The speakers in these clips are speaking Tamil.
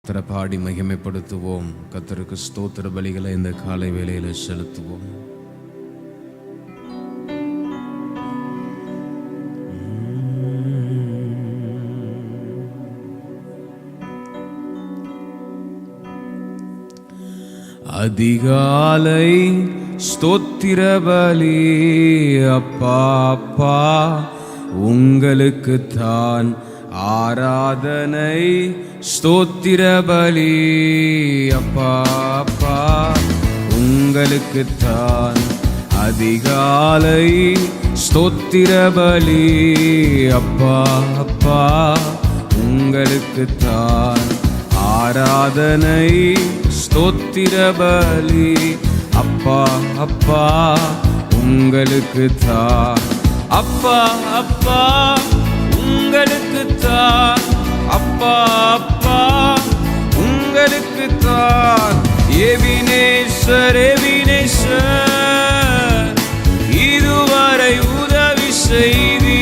கர்த்தரை பாடி மகிமைப்படுத்துவோம். கர்த்தருக்கு ஸ்தோத்திர பலிகளை இந்த காலை வேளையில செலுத்துவோம். அதிகாலை ஸ்தோத்திர பலி அப்பா அப்பா உங்களுக்குத்தான் ஆராதனை. ஸ்தோத்திர பலி அப்பா அப்பா உங்களுக்குத்தான். அதிகாலை ஸ்தோத்திர பலி அப்பா அப்பா உங்களுக்குத்தான் ஆராதனை. ஸ்தோத்திர பலி அப்பா அப்பா உங்களுக்குத்தான். அப்பா அப்பா உங்களுக்குத்தான். அப்பா அப்பா உங்களுக்குத்தான். எபினேசர் எபினேசர் இதுவரை உதவி செய்தி.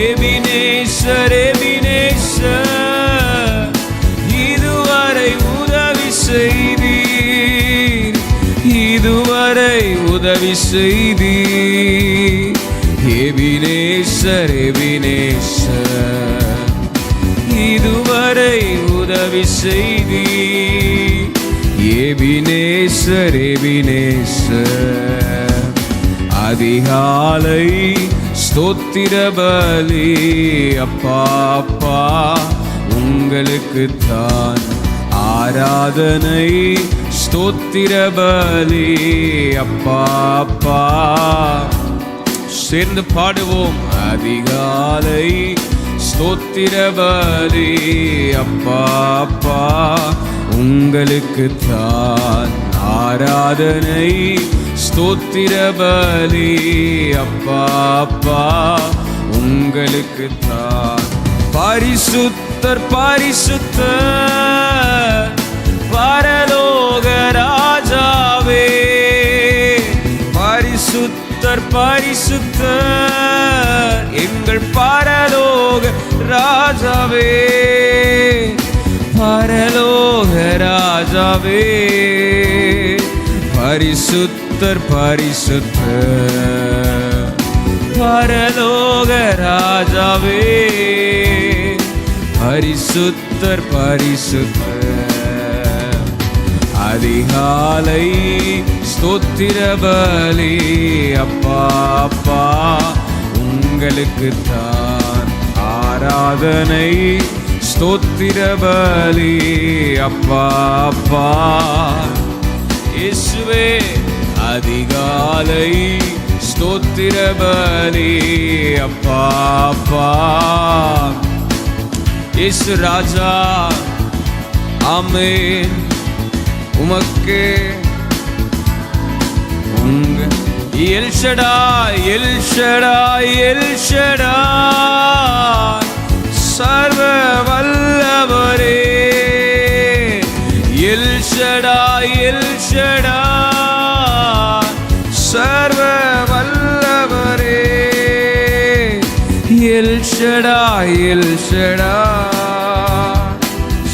எபினேசர் எபினேசர் இதுவரை உதவி செய்தி. இதுவரை உதவி செய்தி. எபினேசர் எபினேசர் இதுவரை உதவி செய்தி. எபினேசர் எபினேசர் அதிகாலை ஸ்தோத்திர பலி அப்பா அப்பா உங்களுக்குத்தான் ஆராதனை. ஸ்தோத்திர பலி அப்பா அப்பா சேர்ந்து பாடுவோம். அதிகாலை ஸ்தோத்திர பலி அப்பா அப்பா உங்களுக்குத்தான் ஆராதனை. ஸ்தோத்திர பலி அப்பா அப்பா உங்களுக்குத்தான். பரிசுத்தர் பரிசுத்தர் பரலோக ராஜாவே. பரிசுத்தர் பரிசுத்தர் எங்கள் பரலோக ராஜாவே. பரலோக ராஜாவே பரிசுத்தர் பரிசுத்தர் பரலோக ராஜாவே. பரிசுத்தர் பரிசுத்தர் அதிகாலை ஸ்தோத்திர பலி அப்பா அப்பா உங்களுக்குத்தான் ஆராதனை. ஸ்தோத்திர பலி அப்பா அப்பா இயேசுவே. அதிகாலை ஸ்தோத்திர பலி அப்பா அப்பா இயேசு ராஜா. ஆமென். உமக்கு உங்க L Shaddai L Shaddai L Shaddai சர்வ வல்லவரே. எல் ஷடாய் எல் ஷடாய் சர்வ வல்லவரே. எல் ஷடாய் எல் ஷடாய்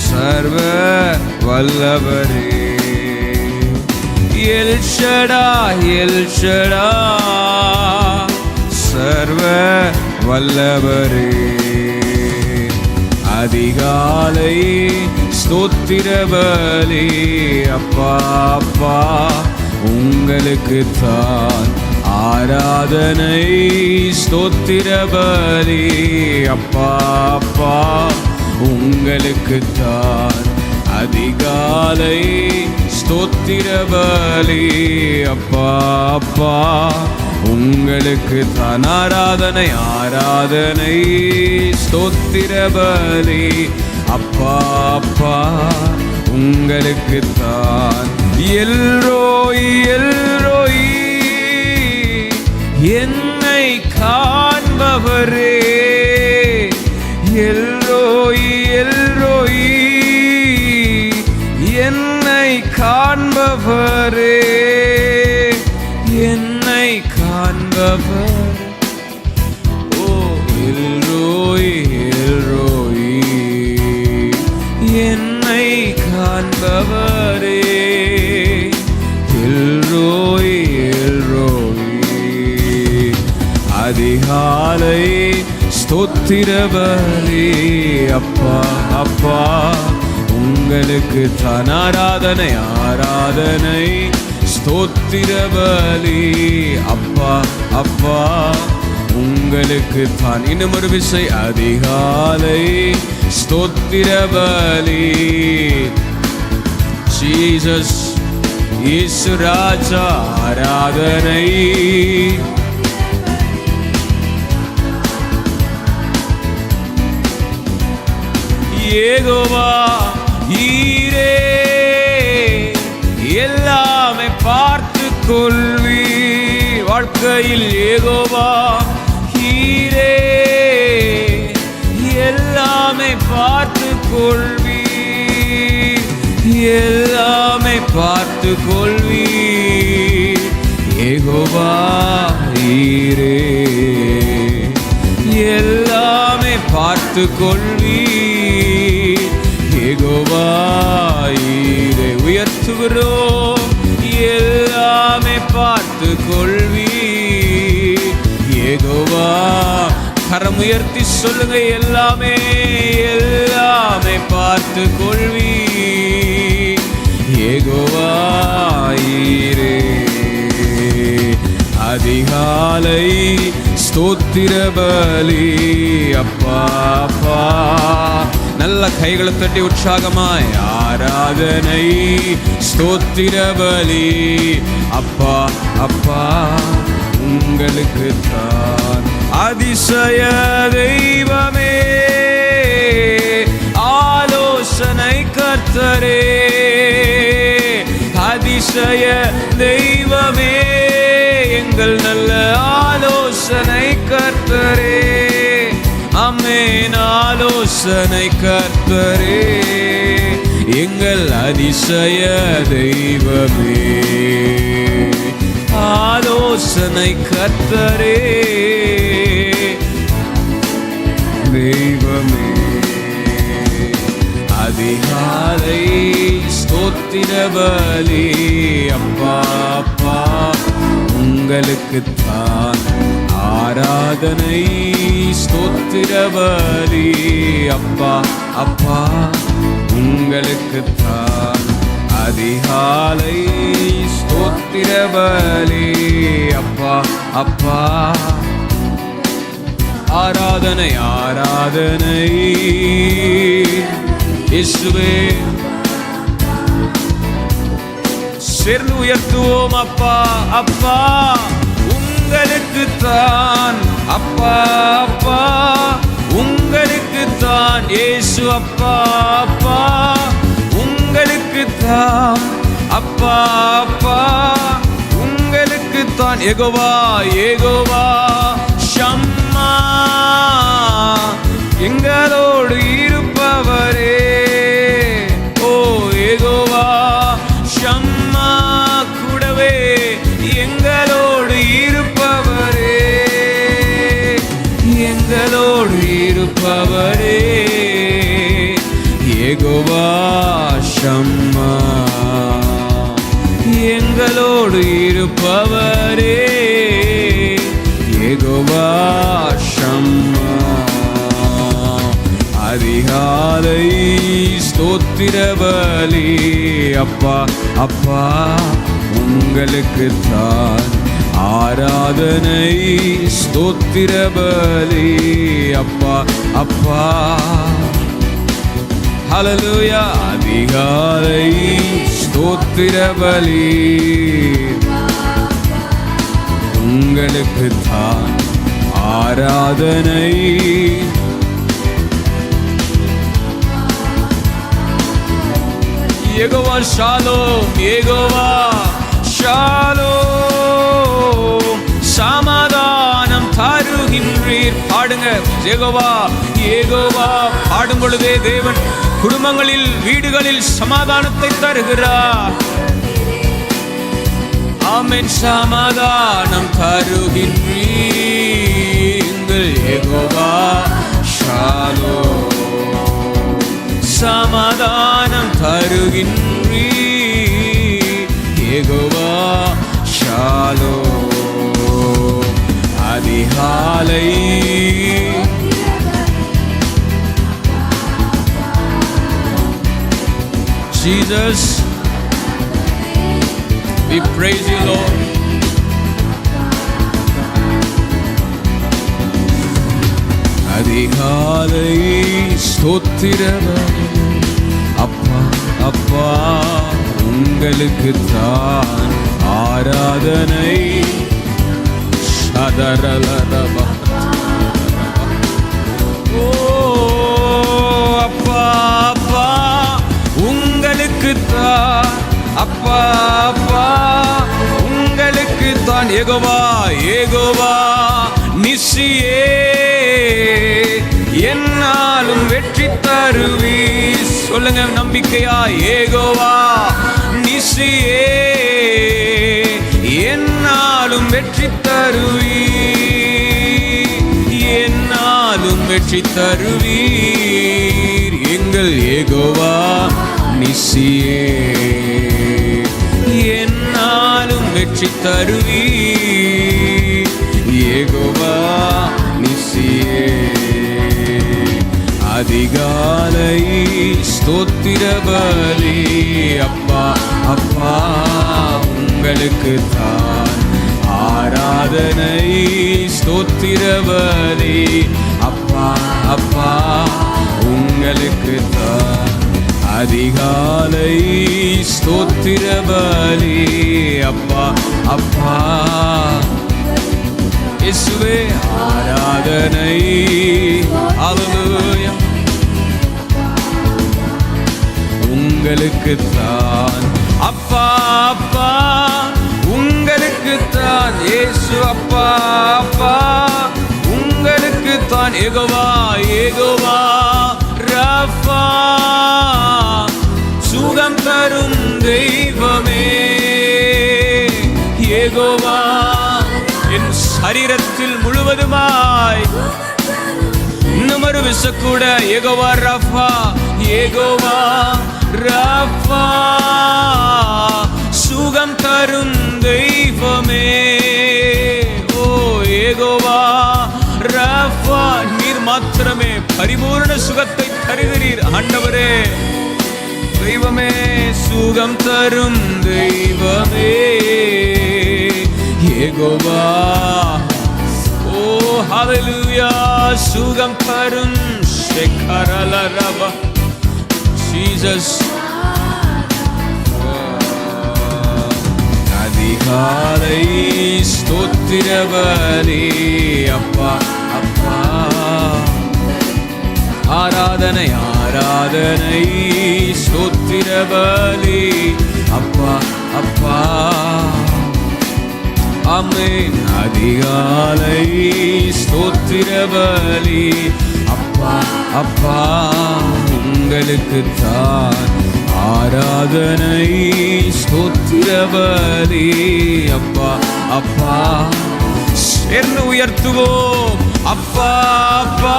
சர்வ வல்லவரே. எல் ஷடாய் எல் ஷடாய் சர்வ வல்லவரே. அதிகாலை ஸ்தோத்திர பலி அப்பா அப்பா உங்களுக்குத்தான் ஆராதனை. ஸ்தோத்திர பலி அப்பா அப்பா உங்களுக்குத்தான். அதிகாலை ஸ்தோத்திர பலி அப்பா அப்பா உங்களுக்குத்தான் ஆராதனை ஆராதனை. ஸ்தோத்திர பலி அப்பா அப்பா உங்களுக்குத்தான். எல்ரோய் எல்ரோய் என்னை காண்பவரே. எல்ரோய் எல்ரோய் என்னை காண்பவரே. என்னை காண்பவர். ஓ எல்ரோய் எல்ரோய் என்னை காண்பவரே. எல்ரோய் எல்ரோய். அதிகாலை ஸ்தோத்திர பலி. அப்பா அப்பா உங்களுக்கு தான் ஆராதனை ஆராதனை. ஸ்தோத்திர பலி. அப்பா அப்பா உங்களுக்கு தான். இன்னும் ஒரு விசை. அதிகாலை ஸ்தோத்திர பலி. ஜீசஸ் இயேசு ராஜா ஆராதனை. யெகோவா ஈரே எல்லாமே பார்த்து கொள்வி. வாழ்க்கையில் யெகோவா ஈரே எல்லாமே பார்த்து கொள்வி. எல்லாமே பார்த்து கொள்வி. யெகோவா ஈரே எல்லாமே பார்த்து கொள்வி. யெகோவா ஈரே உயர்த்துகிறோம். எல்லாமே பார்த்து கொள்வி. யெகோவா கரம் உயர்த்தி சொல்லுங்க. எல்லாமே எல்லாமே பார்த்து கொள்வி. யெகோவா ஈரே. அதிகாலை ஸ்தோத்திர பலி. அப்பா அப்பா நல்ல கைகளை தட்டி உற்சாகமாய் ஆராதனை. ஸ்தோத்திர பலி. அப்பா அப்பா உங்களுக்கு தான். அதிசய தெய்வமே ஆலோசனை கர்த்தரே. அதிசய தெய்வமே எங்கள் நல்ல ஆலோசனை கர்த்தரே. ஆமென். ஆலோசனை கர்த்தரே எங்கள் அதிசய தெய்வமே. ஆலோசனை கர்த்தரே தெய்வமே. அதிகாலை ஸ்தோத்திர பலி. அப்பா அப்பா உங்களுக்கு தான் ஆராதனை. ஸ்தோத்திர பலி. அப்பா அப்பா உங்களுக்கு தான். அதிகாலை ஸ்தோத்திர பலி. அப்பா அப்பா ஆராதனை ஆராதனை. இயேசுவே சேர்ந்து உயர்த்துவோம். அப்பா அப்பா உங்களுக்கு தான். அப்பா அப்பா உங்களுக்கு தான். இயேசு அப்பா அப்பா உங்களுக்கு தான். அப்பா அப்பா உங்களுக்கு தான். யெகோவா யெகோவா ஷம்மா எங்களோடு இருப்பவரே. ஓ யெகோவா ஷம்மா கூடவே எங்களோடு இருப்பவரே. எங்களோடு இருப்பவரே. யெகோவா ஷம்மா எங்களோடு இருப்பவரே. யெகோவா ஷம்மா. அதிகாலை ஸ்தோத்திர பலி. அப்பா அப்பா உங்களுக்கு தான் ஆராதனை. ஸ்தோத்திர பலி. அப்பா அப்பா ஹல்லேலூயா. அதிகாலை ஸ்தோத்திர பலி. உங்களுக்கு தான் ஆராதனை. யெகோவா ஷாலோம். யெகோவா ஷாலோம். சமாதானம் தருகின்றீர். பாடுங்க. யெகோவா யெகோவா பாடும் பொழுதே தேவன் குடும்பங்களில் வீடுகளில் சமாதானத்தை தருகிறார். ஆமென். சமாதானம் தருகின்றீர். யெகோவா ஷாலோம். சமாதானம் தருகின்றீ. யெகோவா ஷாலோம். அதிகாலை Jesus, we praise you, Lord. அதிகாலை ஸ்தோத்திரமே அப்பா அப்பா உங்களுக்கு தான் ஆராதனை. சதரலரபா ஓ அப்பா அப்பா உங்களுக்கு தான் அப்பா அப்பா உங்களுக்கு தான். யெகோவா யெகோவா நிசியே என்னாலும் வெற்றி தருவி. சொல்லுங்க நம்பிக்கையா. யெகோவா நிசியே என்னாலும் வெற்றி தருவி. என்னாலும் வெற்றி தருவீர் எங்கள் யெகோவா நிசியே. என்னாலும் வெற்றி தருவீர் யெகோவா நிசியே. அதிகாலை ஸ்தோத்திர பலி அப்பா அப்பா உங்களுக்கு தான் ஆராதனை. ஸ்தோத்திர பலி அப்பா அப்பா உங்களுக்கு தான். அதிகாலை ஸ்தோத்திர பலி அப்பா அப்பா இயேசுவே ஆராதனை. ஹல்லேலூயா உங்களுக்கு தான் அப்பா அப்பா உங்களுக்கு தான். இயேசு அப்பா அப்பா உங்களுக்கு தான். யெகோவா யெகோவா ரஃபா சுகம் தரும் தெய்வமே. யெகோவா என் சரீரத்தில் முழுவதுமாய் இன்னும் ஒரு விச கூட. யெகோவா ரஃபா யெகோவா ரஃபா சுகம் தரும் தெய்வமே. ஓ யெகோவா ரஃபா நீர் மாத்திரமே பரிபூர்ண சுகத்தை தருகிறீர் ஆண்டவரே. தெய்வமே சுகம் தரும் தெய்வமே யெகோவா. ஓ ஹல்லேலூயா சுகம் தரும் ஷெகரலரபா ஜீசஸ். அதிகாலை ஸ்தோத்திர பலி அப்பா அப்பா ஆராதனை ஆராதனை. ஸ்தோத்திர பலி அப்பா அப்பா ஆமென். அதிகாலை ஸ்தோத்திர பலி அப்பா அப்பா உங்களுக்கு தான் ஆராதனை. ஸ்தோத்திர பலி அப்பா அப்பா சேர்ந்து உயர்த்துவோம். அப்பா அப்பா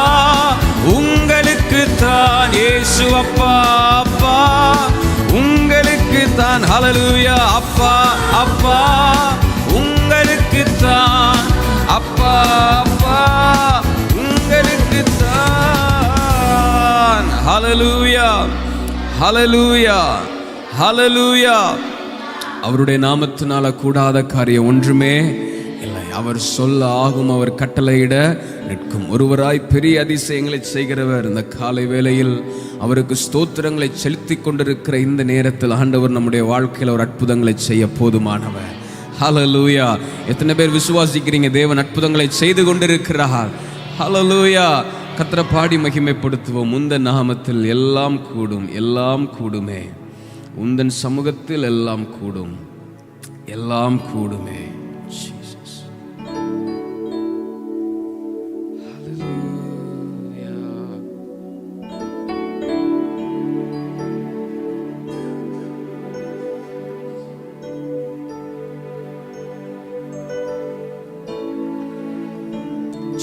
உங்களுக்கு தான். இயேசு அப்பா அப்பா உங்களுக்கு தான். ஹல்லேலூயா அப்பா அப்பா உங்களுக்கு தான். அப்பா அப்பா உங்களுக்கு தான். ஹல்லேலூயா ஹல்லேலூயா ஹல்லேலூயா. அவருடைய நாமத்தினால கூடாத காரியம் ஒன்றுமே இல்லை. அவர் சொல்ல ஆகும், அவர் கட்டளையிட நிற்கும். ஒருவராய் பெரிய அதிசயங்களை செய்கிறவர். இந்த காலை வேளையில் அவருக்கு ஸ்தோத்திரங்களை செலுத்தி கொண்டிருக்கிற இந்த நேரத்தில் ஆண்டவர் நம்முடைய வாழ்க்கையில் ஒரு அற்புதங்களை செய்ய போதுமானவர். ஹல்லேலூயா. எத்தனை பேர் விசுவாசிக்கிறீங்க தேவன் அற்புதங்களை செய்து கொண்டிருக்கிறார்? ஹல்லேலூயா. கர்த்தரை பாடி மகிமைப்படுத்துவோம். உந்தன் நாமத்தில் எல்லாம் கூடும், எல்லாம் கூடுமே. உந்தன் சமூகத்தில் எல்லாம் கூடும், எல்லாம் கூடுமே.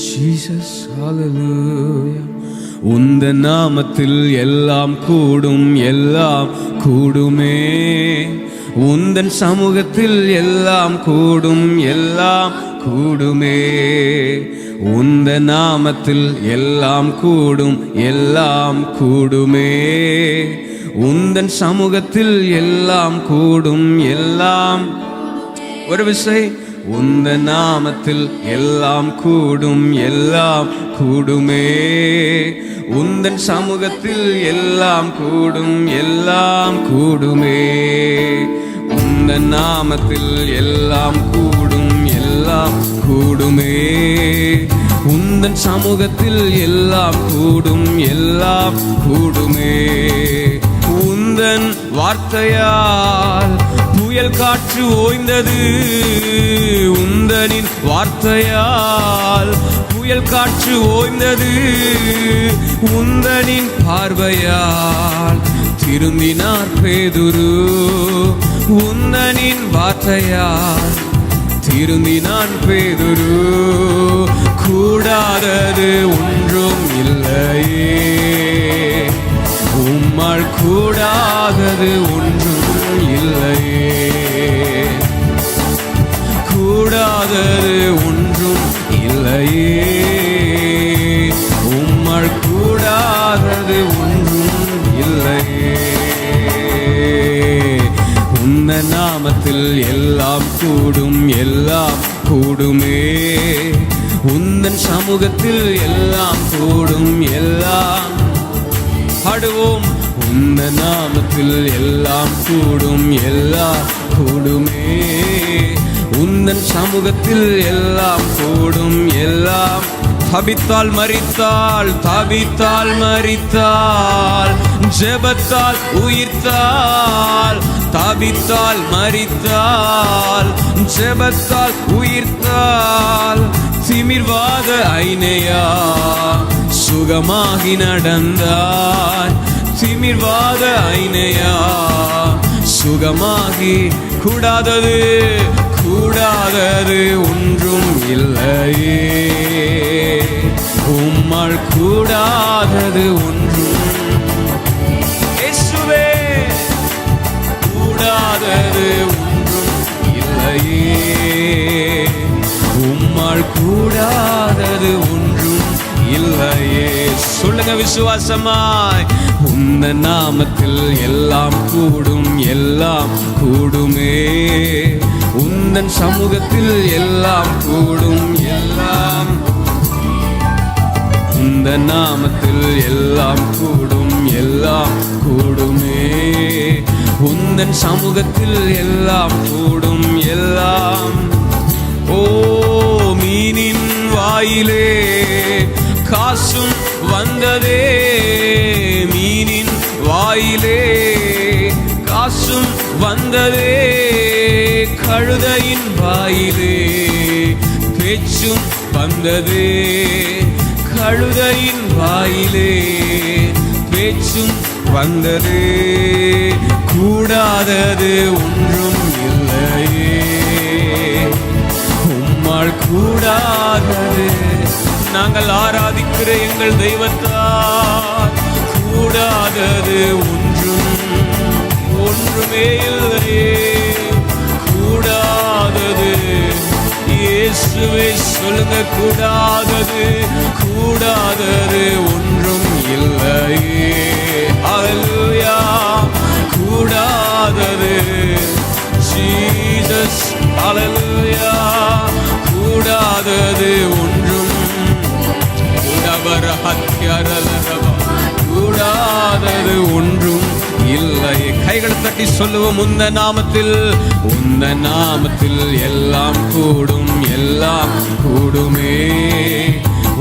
Jesus, hallelujah. உந்தன் நாமத்தில் எல்லாம் கூடும், எல்லாம் கூடுமே. உந்தன் சமூகத்தில் எல்லாம் கூடும், எல்லாம் கூடுமே. உந்தன் நாமத்தில் எல்லாம் கூடும், எல்லாம் கூடுமே. உந்தன் சமூகத்தில் எல்லாம் கூடும், எல்லாம். ஒரு விசை, உந்தன் நாமத்தில் எல்லாம் கூடும், எல்லாம் கூடுமே. உந்தன் சமூகத்தில் எல்லாம் கூடும், எல்லாம் கூடுமே. உந்தன் நாமத்தில் எல்லாம் கூடும், எல்லாம் கூடுமே. உந்தன் சமூகத்தில் எல்லாம் கூடும், எல்லாம் கூடுமே. உந்தன் வார்த்தையால் புயல் காற்று ஓய்ந்தது. உந்தனின் வார்த்தையால் புயல் காற்று ஓய்ந்தது. உந்தனின் பார்வையால் திரும்பினார் பேதுரு. உந்தனின் வார்த்தையால் திரும்பினான் பேதுரு. கூடாதது ஒன்றும் இல்லையே, உம்மால் கூடாதது ஒன்றும் இல்லையே. கூடாதது ஒன்றும் இல்லையே, உம்மால் கூடாதது ஒன்றும் இல்லையே. உந்தன் நாமத்தில் எல்லாம் கூடும், எல்லாம் கூடுமே. உந்தன் சமூகத்தில் எல்லாம் கூடும், எல்லாம். பாடுவோம். உந்தன் நாமத்தில் எல்லாம் கூடும், எல்லாம் கூடுமே. உந்தன் சமூகத்தில் எல்லாம் கூடும், எல்லாம். தபித்தால் மரித்தாள், தபித்தால் மரித்தாள், ஜெபத்தால் உயிர்த்தாள். தபித்தால் மரித்தாள், ஜெபத்தால் உயிர்த்தாள். திமிர்வாத ஐனையா சுகமாகி நடந்தாய். திமிர்வாத ஐனையா சுகமாகி. கூடாதது கூடாதது ஒன்றும் இல்லையே, உம்மால் கூடாதது ஒன்றும். இயேசுவே, கூடாதது ஒன்றும் இல்லையே, உம்மால் கூடாதது ஒன்றும் இல்லையே. சொல்லுங்க விசுவாசமாய். உந்தன் நாமத்தில் எல்லாம் கூடும், எல்லாம் கூடுமே. உந்தன் சமூகத்தில் எல்லாம் கூடும், எல்லாம். உந்தன் நாமத்தில் எல்லாம் கூடும், எல்லாம் கூடுமே. உந்தன் சமூகத்தில் எல்லாம் கூடும், எல்லாம். ஓ, மீனின் வாயிலே காசும் வந்ததே. மீனின் வாயிலே காசும் வந்ததே. கழுதையின் வாயிலே பேச்சும் வந்ததே. கழுதையின் வாயிலே பேச்சும் வந்ததே. கூடாதது ஒன்றும் இல்லையே, உம்மால் கூடாதது. நாங்கள் ஆராதிக்கிற எங்கள் தெய்வத்தால் கூடாதது ஒன்றுமே இல்லையே. கூடாதது இயேசுவே, சொல்லுங்க. கூடாதது கூடாதது ஒன்றும் இல்லையே. ஹல்லேலூயா. கூடாதது ஜீசஸ். ஹல்லேலூயா. கூடாதது ஒன்றும். கூடாதது ஒன்றும் இல்லை. கைகள் தட்டி சொல்லுவோம். உந்த நாமத்தில், உந்த நாமத்தில் எல்லாம் கூடும், எல்லாம் கூடுமே.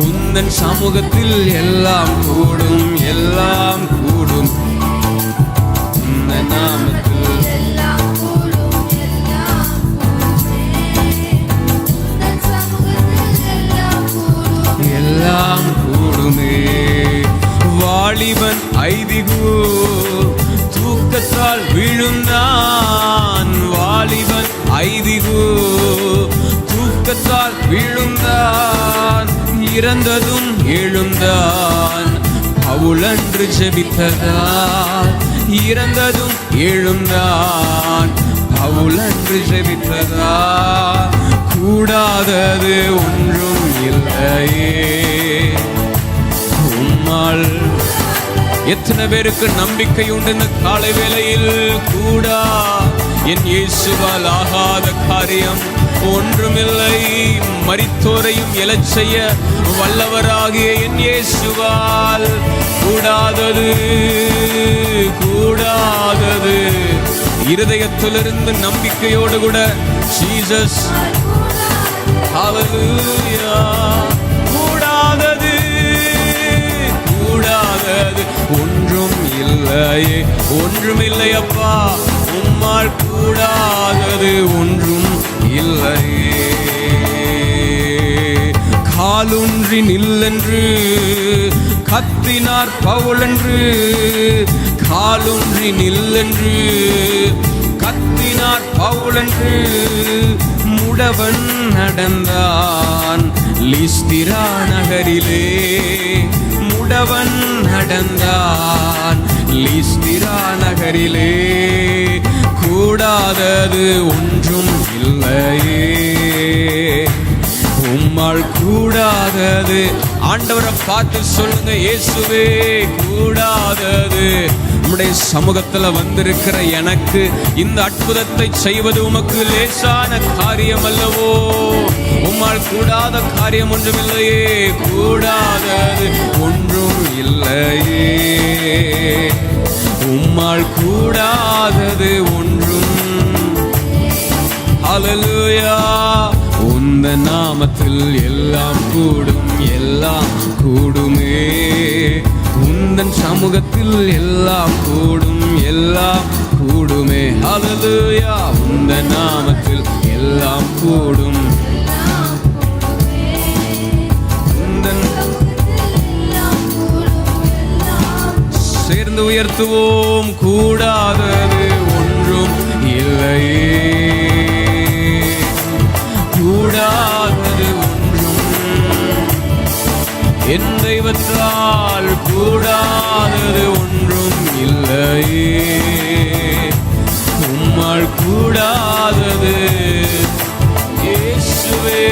உந்தன் சமூகத்தில் எல்லாம் கூடும், எல்லாம் கூடும். உந்த நாமத்தில் எல்லாம் கூடும், எல்லாம் கூடுமே. வாலிபன் ஐதிகு தூக்கத்தால் விழுந்தான். வாலிபன் ஐதிகு தூக்கத்தால் விழுந்தான். இறந்ததும் எழுந்தான். பவுல் அன்று ஜெபித்ததால் இறந்ததும் எழுந்தான். பவுல் அன்று ஜெபித்ததால் கூடாதது ஒன்றும் இல்லையே. உம்மால் எத்தனை பேருக்கு நம்பிக்கை உண்டு இந்த காலை வேளையில்? கூடா என் இயேசுவால் ஆகாத காரியம் ஒன்றுமில்லை. மரித்தோரையும் எழச் செய்ய வல்லவராகிய என் இயேசுவால் கூடாதது கூடாதது. இருதயத்திலிருந்து நம்பிக்கையோடு கூட ஜீசஸ் ஹல்லேலூயா. கூடாதது கூடாதது ஒன்றும் இல்லையே, ஒன்றும் இல்லை அப்பா. உம்மால் கூடாதது ஒன்றும் இல்லையே. காலூன்றி நில்லென்று கத்தினார் பவுல் என்று. காலூன்றி நில்லென்று கத்தினார் பவுல் என்று. முடவன் நடந்தான் லிஸ்திரா நகரிலே. முடவன் நடந்தான் லிஸ்திரா நகரிலே. கூடாதது ஒன்றும் இல்லையே, உம்மால் கூடாதது. ஆண்டவரை பார்த்து சொல்லுங்க, இயேசுவே கூடாதது. நம்முடைய சமூகத்தில் வந்திருக்கிற எனக்கு இந்த அற்புதத்தை செய்வது உமக்கு லேசான காரியம் அல்லவோ? உம்மால் கூடாத காரியம் ஒன்றும் இல்லையே. கூடாதது ஒன்றும் இல்லையே, உம்மால் கூடாதது ஒன்றும். ஹல்லேலூயா. உந்த நாமத்தில் எல்லாம் கூடும், எல்லாம் கூடுமே. உந்தன் சமூகத்தில் எல்லாம் கூடும், எல்லாம் கூடுமே. ஹல்லேலூயா. உந்த நாமத்தில் எல்லாம் கூடும். சேர்ந்து உயர்த்துவோம். கூடாதது ஒன்றும் இல்லையே, கூடாதது ஒன்றும். என் தெய்வத்தால் கூடாதது ஒன்றும் இல்லையே, உம்மால் கூடாதது இயேசுவே.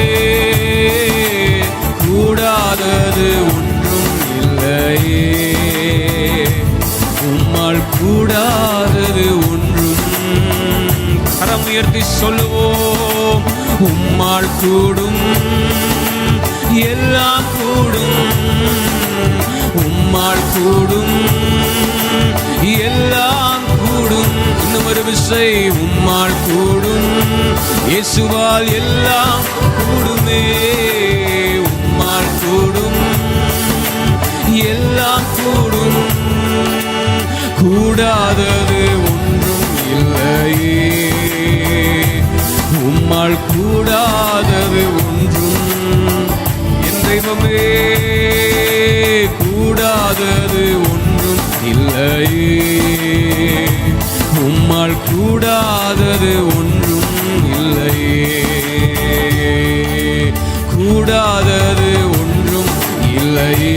கூடாதது ஒன்றும் இல்லையே, உம்மால் கூடாதது ஒன்றும். கரம் உயர்த்தி சொல்லுவோம். உம்மால் கூடும், எல்லாம் கூடும். உம்மால் கூடும், எல்லாம் கூடும். இன்னும் ஒரு விசை. உம்மால் கூடும், இயேசுவால் எல்லாம் கூடுமே. உம்மால் கூடும், எல்லாம் கூடும். கூடாதது ஒன்றும் இல்லையே, உம்மால் கூடாதது ஒன்றும். என் தெய்வமே கூடாதது ஒன்றும் இல்லையே, உம்மால் கூடாதது ஒன்றும் இல்லையே. கூடாதது ஒன்றும் இல்லையே,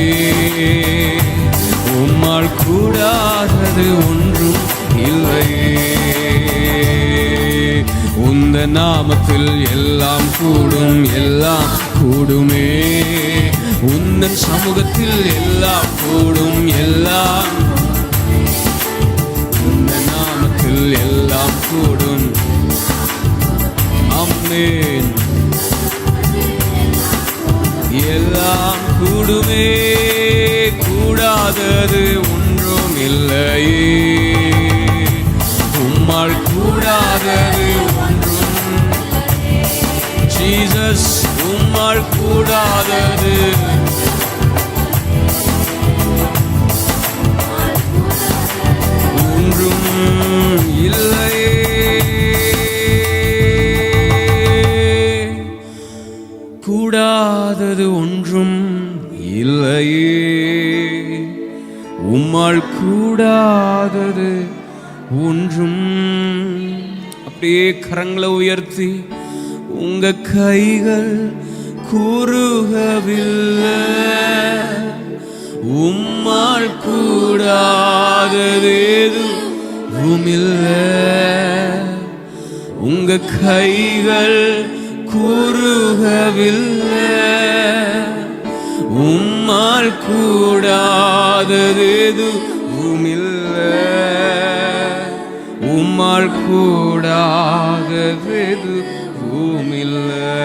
உம்மால் கூடாதது ஒன்றும் இல்லையே. உந்த நாமத்தில் எல்லாம் கூடும், எல்லாம் கூடுமே. உந்தன் சமூகத்தில் எல்லாம் கூடும், எல்லாம். உந்த நாமத்தில் எல்லாம் கூடும். ஆமென். எல்லாம் கூடுமே. கூடாதது ஒன்றும் இல்லையே, உம்மால் கூடாதது ஒன்றும். ஜீசஸ் உம்மால் கூடாதது ஒன்றும் இல்லையே, கூடாதது ஒன்றும் இல்லையே, உம்மால் கூடாதது ஒன்றும். அப்படியே கரங்களை உயர்த்தி உங்க கைகள் கூறுகவில்லை, உம்மால் கூடாதது எதுவுமில்லை. உங்க கைகள் குறுகவில்லை. உம்மால் கூடாதது எதுவுமில்லை. உம்மால் கூடாதது எதுவுமில்லை.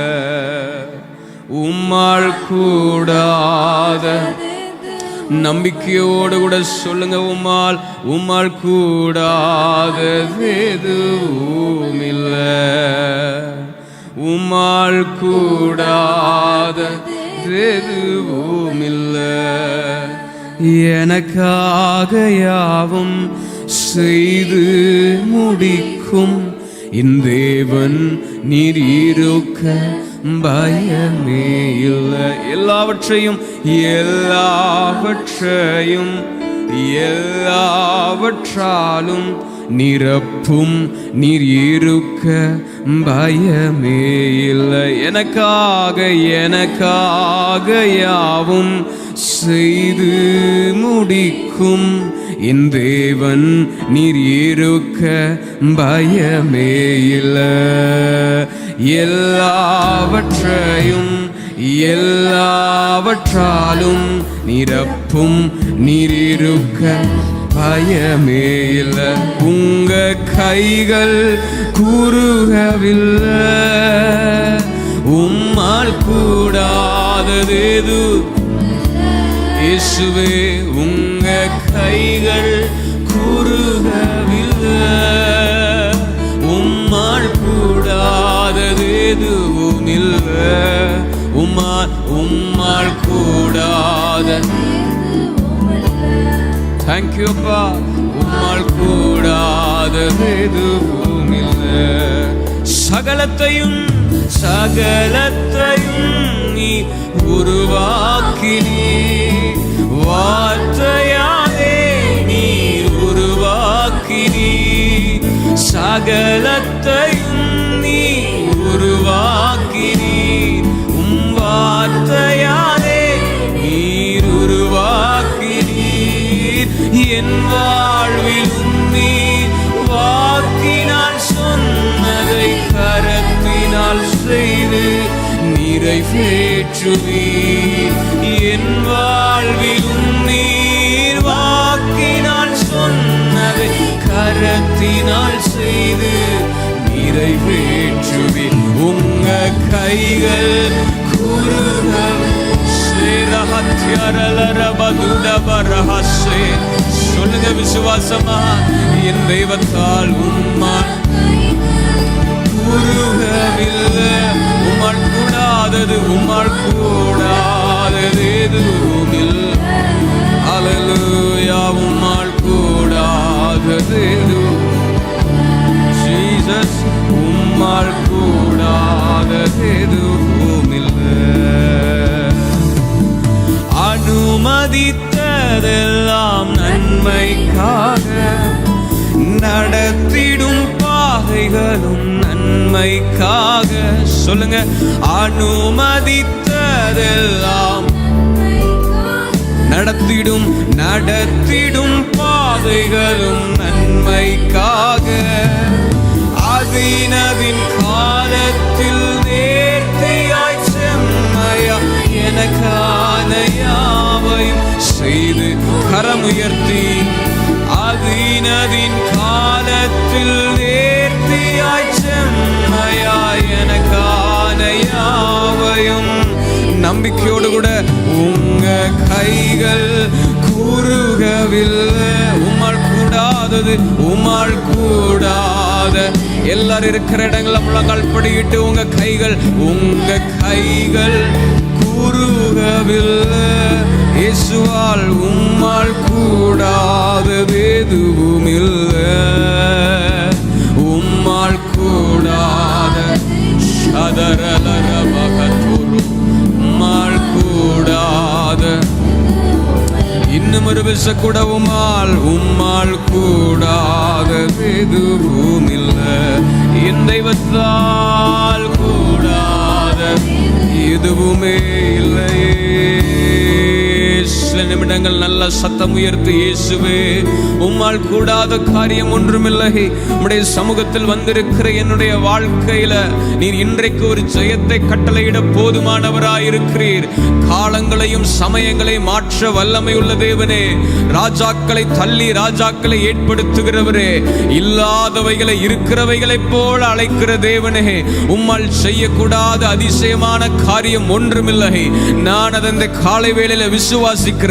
உம்மால் கூடாத நம்பிக்கையோடு கூட சொல்லுங்க. உம்மால் கூடாதது எதுவுமில்லை. உம்மால் கூடாதது எதுவுமில்லை. எனக்காக யாவும் செய்து முடிக்கும் என் தேவன் நீர் இருக்க பயமே இல்லை. எல்லாவற்றாலும் நிரப்பும் நீர் இருக்க பயமே இல்லை. எனக்காக யாவும் செய்து முடிக்கும் என் தேவன் நீர் இருக்க பயமே இல்லை. எல்லாவற்றாலும் நிரப்பும் நீர் இருக்க பயமே இல்லை. உங்க கைகள் குறுகவில்லை. உம்மால் கூடாதது எது இயேசுவே. உங்க கைகள் குறுகவில்லை. உம்மால் கூடாதது எதுவுமில்லை. உம்மால் கூடாத தேங்க்யூ அப்பா. உம்மால் கூடாதது எதுவுமில்லை. சகலத்தையும் நீ உருவாக்கினீ. வார்த்தையாலே நீ உருவாக்கினீ. சகலத்தையும் நீ உருவாக்கினீ. வார்த்தையாலே நீர் உருவாக்கினீர். என் வாழ்விலும் நீர் வாக்கினால் சொன்னதை கரத்தினால் செய்து நிறைவேற்றுவீர். என் வாழ்விலும் நீர் வாக்கினால் சொன்னதை கரத்தினால் செய்து நிறைவேற்றுவீர். உங்க கைகள் சொல்லுங்க விசுவாசமா. என் தெய்வத்தால் உம்மால் குறுகவில்லை. உம்மால் கூடாதது எதுவுமில்லை. அல்லேலூயா. உம்மால் கூடாதது ஜீசஸ். உம்மால் கூடாதது எதுவுமில்லை. அனுமதித்ததெல்லாம் நன்மைக்காக, நடத்திடும் பாதைகளும் நன்மைக்காக. சொல்லுங்க. அனுமதித்ததெல்லாம் நடத்திடும் பாதைகளும் நன்மைக்காக. அதினதின் காலத்தில் நேர்த்தியாய் செம்மையா எனக்கான யாவையும் செய்து கரமுயர்த்தி. அதினதின் காலத்தில் நேர்த்தியாய் செம்மையா எனக்கான யாவையும். நம்பிக்கையோடு கூட உங்க கைகள் குறுகவில்லை. உம்மால் கூடாத எல்லாரும் இருக்கிற இடங்கள முழங்கால் படியிட்டு உங்க கைகள் கூறுகவில்லை. இயேசுவால் உம்மால் கூடாதது எதுவுமில்லை. உம்மால் கூடாத உம்மால் கூடாத இன்னும் ஒரு விஷ கூட உம்மால் கூடாதது எதுவுமில்லை. என் தெய்வத்தால் கூடாத எதுவுமே இல்லையே. சில நிமிடங்கள் நல்ல சத்தம் உயர்த்து, இயேசுவே உம்மால் கூடாத காரியம் ஒன்றுமில்லை. உம்முடைய சமூகத்தில் வந்திருக்கிற என்னுடைய வாழ்க்கையில நீர் இன்றைக்கு ஒரு ஜெயத்தை கட்டளையிட போதுமானவராயிருக்கிறீர். காலங்களையும் சமயங்களையும் மாற்ற வல்லமை உள்ள தேவனே, ராஜாக்களை தள்ளி ராஜாக்களை ஏற்படுத்துகிறவரே, இல்லாதவைகளை இருக்கிறவைகளை போல அழைக்கிற தேவனே, உம்மால் செய்யக்கூடாத அதிசயமான காரியம் ஒன்றுமில்லை. நான் அதை இந்த காலை வேளையில விசுவாசிக்கிறேன்.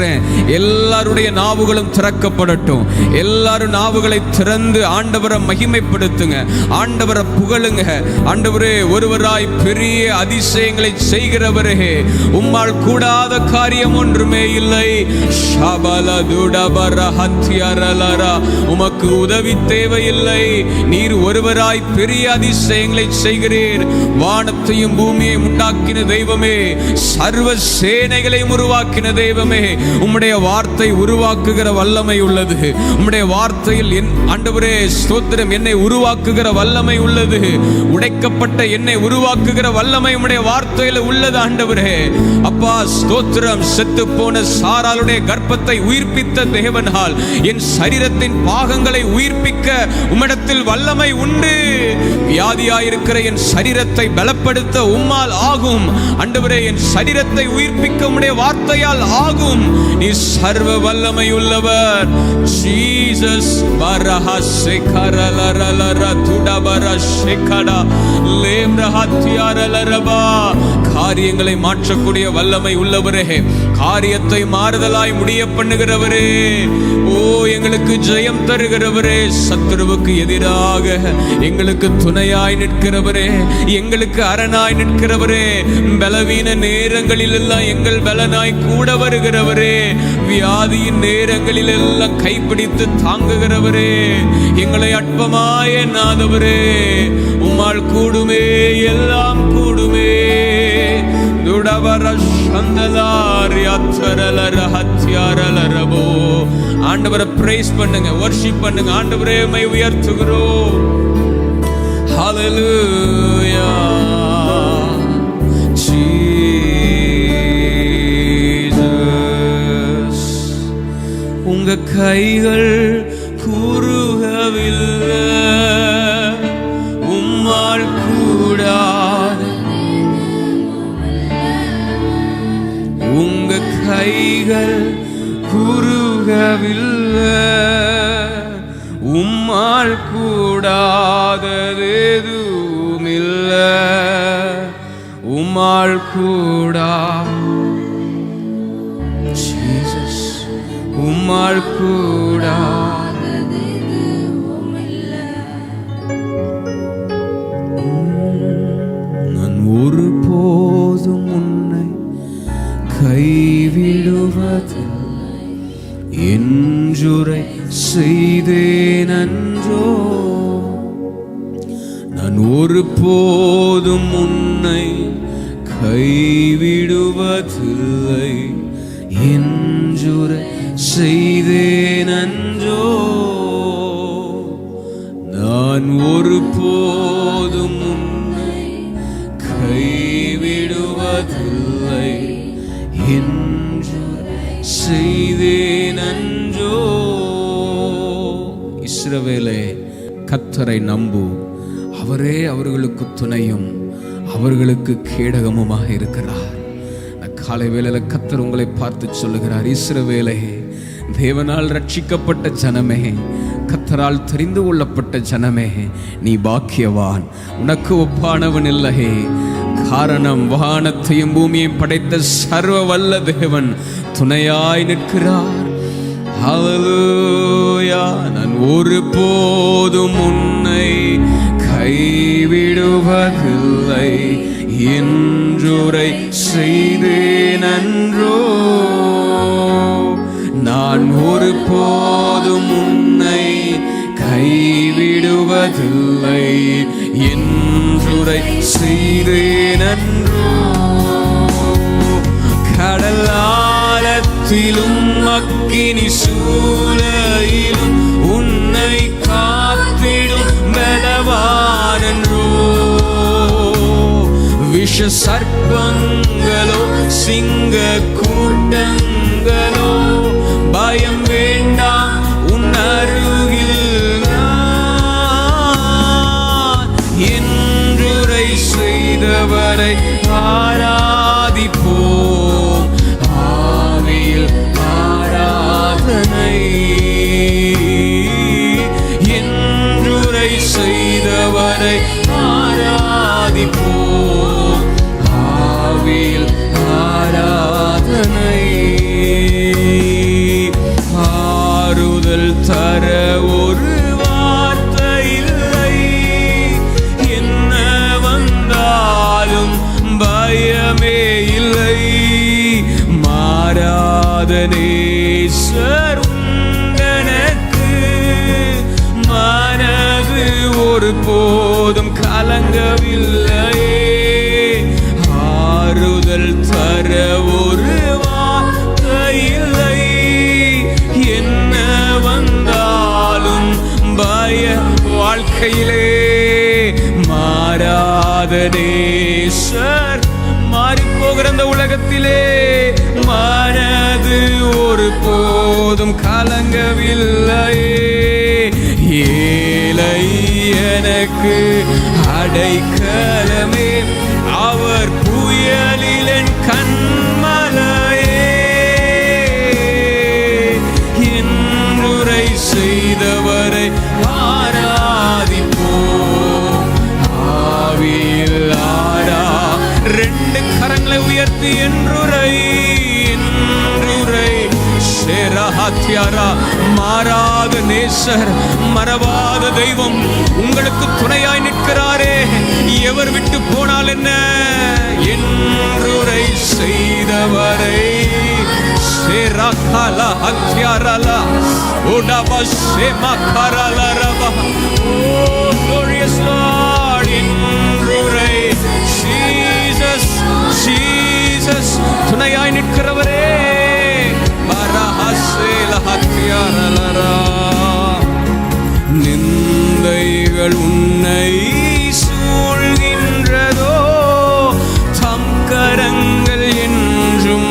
எல்லாருடைய நாவுகளும் திறக்கப்படட்டும். எல்லாரும் நாவுகளை திறந்து ஆண்டவரை மகிமைப்படுத்துங்க, ஆண்டவரை புகழுங்க. ஆண்டவரே, ஒருவராய் பெரிய அதிசயங்களை செய்கிறவரே, உம்மால் கூடாத காரியம் ஒன்றுமே இல்லை. உமக்கு உதவி தேவையில்லை. நீர் ஒருவராய் பெரிய அதிசயங்களை செய்கிறீர். வானத்தையும் பூமியையும் உண்டாக்கின தெய்வமே, சர்வ சேனைகளையும் உருவாக்கின தெய்வமே, உம்முடைய வார்த்தை உருவாக்குகிற வல்லமை உள்ளது. உம்முடைய வார்த்தையில் ஆண்டவரே ஸ்தோத்திரம், என்னை உருவாக்குகிற வல்லமை உள்ளது. உடைக்கப்பட்ட என்னை உருவாக்குகிற வல்லமை உம்முடைய வார்த்தையில் உள்ளது. ஆண்டவரே அப்பா ஸ்தோத்திரம், செத்து போன சாராளுடைய கர்ப்பத்தை உயிர்ப்பித்த தேவனால் என் சரீரத்தின் பாகங்களை உயிர்ப்பிக்க உம்மிடத்தில் வல்லமை உண்டு. வியாதியாயிருக்கிற என் சரீரத்தை பலப்படுத்த உம்மால் ஆகும். ஆண்டவரே, என் சரீரத்தை உயிர்ப்பிக்க உம்முடைய வார்த்தையால் ஆகும். நீ சர்வ வல்லமை உள்ளவர். ஜீசஸ் காரியங்களை மாற்றக்கூடிய வல்லமை உள்ளவரே, காரியத்தை மாறுதலாய் முடிய பண்ணுகிறவரே, ஓ எங்களுக்கு ஜெயம் தருகிறவரே, சத்துருவுக்கு எதிராக எங்களுக்கு துணையாய் நிற்கிறவரே, எங்களுக்கு அரணாய் நிற்கிறவரே, பலவீன நேரங்களில் எல்லாம் எங்கள் பலனாய் கூட வருகிறவரே, வியாதியின் நேரங்களில் எல்லாம் கைப்பிடித்து தாங்குகிறவரே, எங்களை அற்பமாய் எண்ணாதவரே, உம்மால் கூடுமே, எல்லாம் கூடுமே. ஆண்டவரை பிரைஸ் பண்ணுங்க, வர்ஷிப் பண்ணுங்க. ஆண்டவரே உம்மை உயர்த்துகிறோம். ஹல்லேலூயா. ஜீசஸ், உங்க கைகள் குறுகவில்லை, உம்மால் கூடாத, உங்க கைகள் குறுகவில்லை, உம்மால் கூடாதது எதுவுமில்லை, உம்மால் கூடா. ஜீசஸ், உம்மால் கூடா. நான் ஒருபோதும் உன்னை கைவிடுவதில்லை என்றுரை செய்தேன் அன்றோ. நான் ஒருபோதும் உன்னை கைவிடுவதில்லை என்றுரை செய்தேன் அன்றோ. நான் ஒருபோதும் உன்னை கைவிடுவதில்லை என்று செய்தேன் அன்றோ. இஸ்ரவேலே, கர்த்தரை நம்பு, அவரே அவர்களுக்கு துணையும் அவர்களுக்கு கேடகமுமாக இருக்கிறார். காலை வேளையில கர்த்தர் உங்களை பார்த்து சொல்லுகிறார், இஸ்ரவேலே, தேவனால் ரட்சிக்கப்பட்ட ஜனமே, கர்த்தரால் தெரிந்து கொள்ளப்பட்ட ஜனமே, நீ பாக்கியவான், உனக்கு ஒப்பானவன் இல்லையே. காரணம், வானத்தையும் பூமியையும் படைத்த சர்வ வல்ல தேவன் துணையாய் நிற்கிறார். ஹல்லேலூயா. நான் ஒருபோதும் உன்னை கைவிடுவதில்லை என்றுரை செய்தேன் அன்றோ. நான் ஒருபோதும் உன்னை கைவிடுவதில்லை என்றுரை செய்தேன் அன்றோ. கடலாழத்திலும் அக்கினி சூளையிலும் உன்னை காத்திடும் பலவானன்றோ. விஷ சர்ப்பங்களோ சிங்க கூட்டங்களோ செய்தவரை ஆராதிப்போம். ஆவியில் ஆராதனை, என்றுரை செய்தவரை ஆராதிப்போம். ஆவியில் ஆராதனை. ஆறுதல் தர ஒரு வார்த்தை இல்லை, என்ன வந்தாலும் பயமே இல்லை. மாறாத நேசர் உண்டனக்கு, மனது ஒரு போதும் கலங்கவில்லையே. ஆறுதல் தர ஒரு வார்த்தை இல்லை, என்ன வந்தாலும் பய வாழ்க்கையிலே. மாறாத நேசர், மாறிப்போகிற இந்த உலகத்திலே மனது ஒரு போதும் கலங்கவில்லையே. ஏழை எனக்கு அடைக்கலமே, அவர் புயலின் கண்மலையே. என்றுரை செய்தவரை ஆராதிப்போம். ஆவியில் ஆரா, ரெண்டு கரங்களை உயர்த்தி என்றுரை என்றுரை. மாறாத நேசர், மறவாத தெய்வம் உங்களுக்கு துணையாய் நிற்கிறாரே. எவர் விட்டு போனால் என்ன? என்றுரை செய்தவரை துணையாய் நிற்கிறவரே. நிந்தைகள் உன்னை சூழ்கின்றதோ, தம் கரங்கள் என்றும்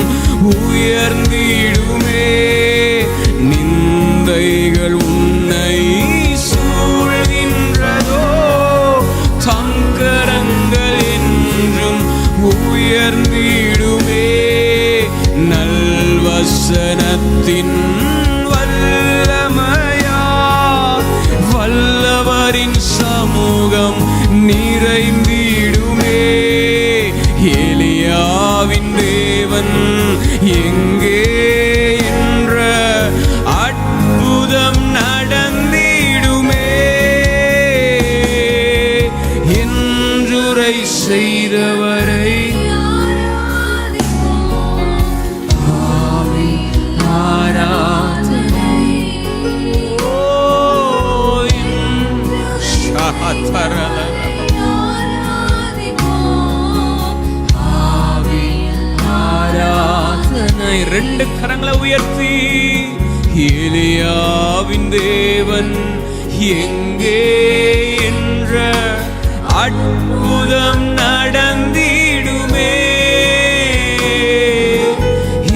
உயர்ந்திடுமே. நிந்தைகள் உன்னை சூழ்கின்றதோ, தம் கரங்கள் என்றும் உயர்ந்திடுமே. நல்வசனத்தின் வல்லமையா, வல்லவரின் சமூகம் நிறைந்திடுமே. எலியாவின் தேவன் எங்கே என்ற அற்புதம் நடந்திடுமே. என்றுரை செய்தவரை ரெண்டு கரங்களை உயர்த்தி. எலியாவின் தேவன் எங்கே என்ற அற்புதம் நடந்திடுமே.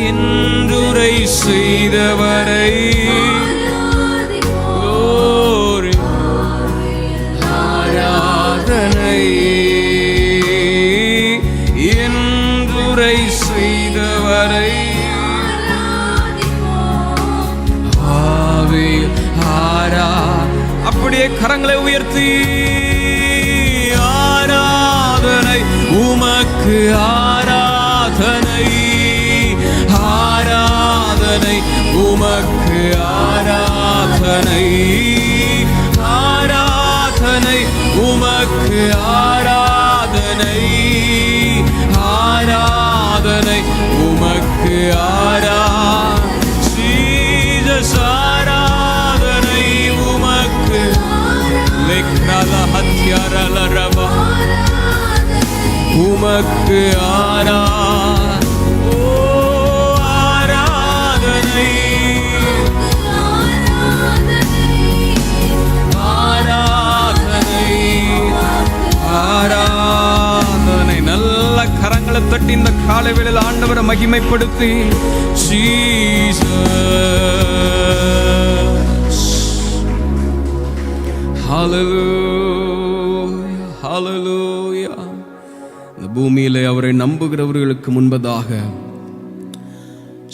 என்றுரை செய்தவரை ஆராதனை. என்றுரை செய்தவரை அப்படியே கரங்களை உயர்த்தி. ஆராதனை உமக்கு, ஆராதனை ஆராதனை உமக்கு, ஆராதனை ஆராதனை உமக்கு, ஆராதனை ஆராதனை உமக்கு, ஆராதனை உமக்கு. உமக்கு ஆராதனை ஆராதனை ஆராதனை. நல்ல கரங்களை தட்டி இந்த காலை வேளையில் ஆண்டவரை மகிமைப்படுத்தி. ஜீசஸ், ஹல்லேலூயா, ஹல்லேலூயா. இந்த பூமியிலே அவரை நம்புகிறவர்களுக்கு முன்பதாக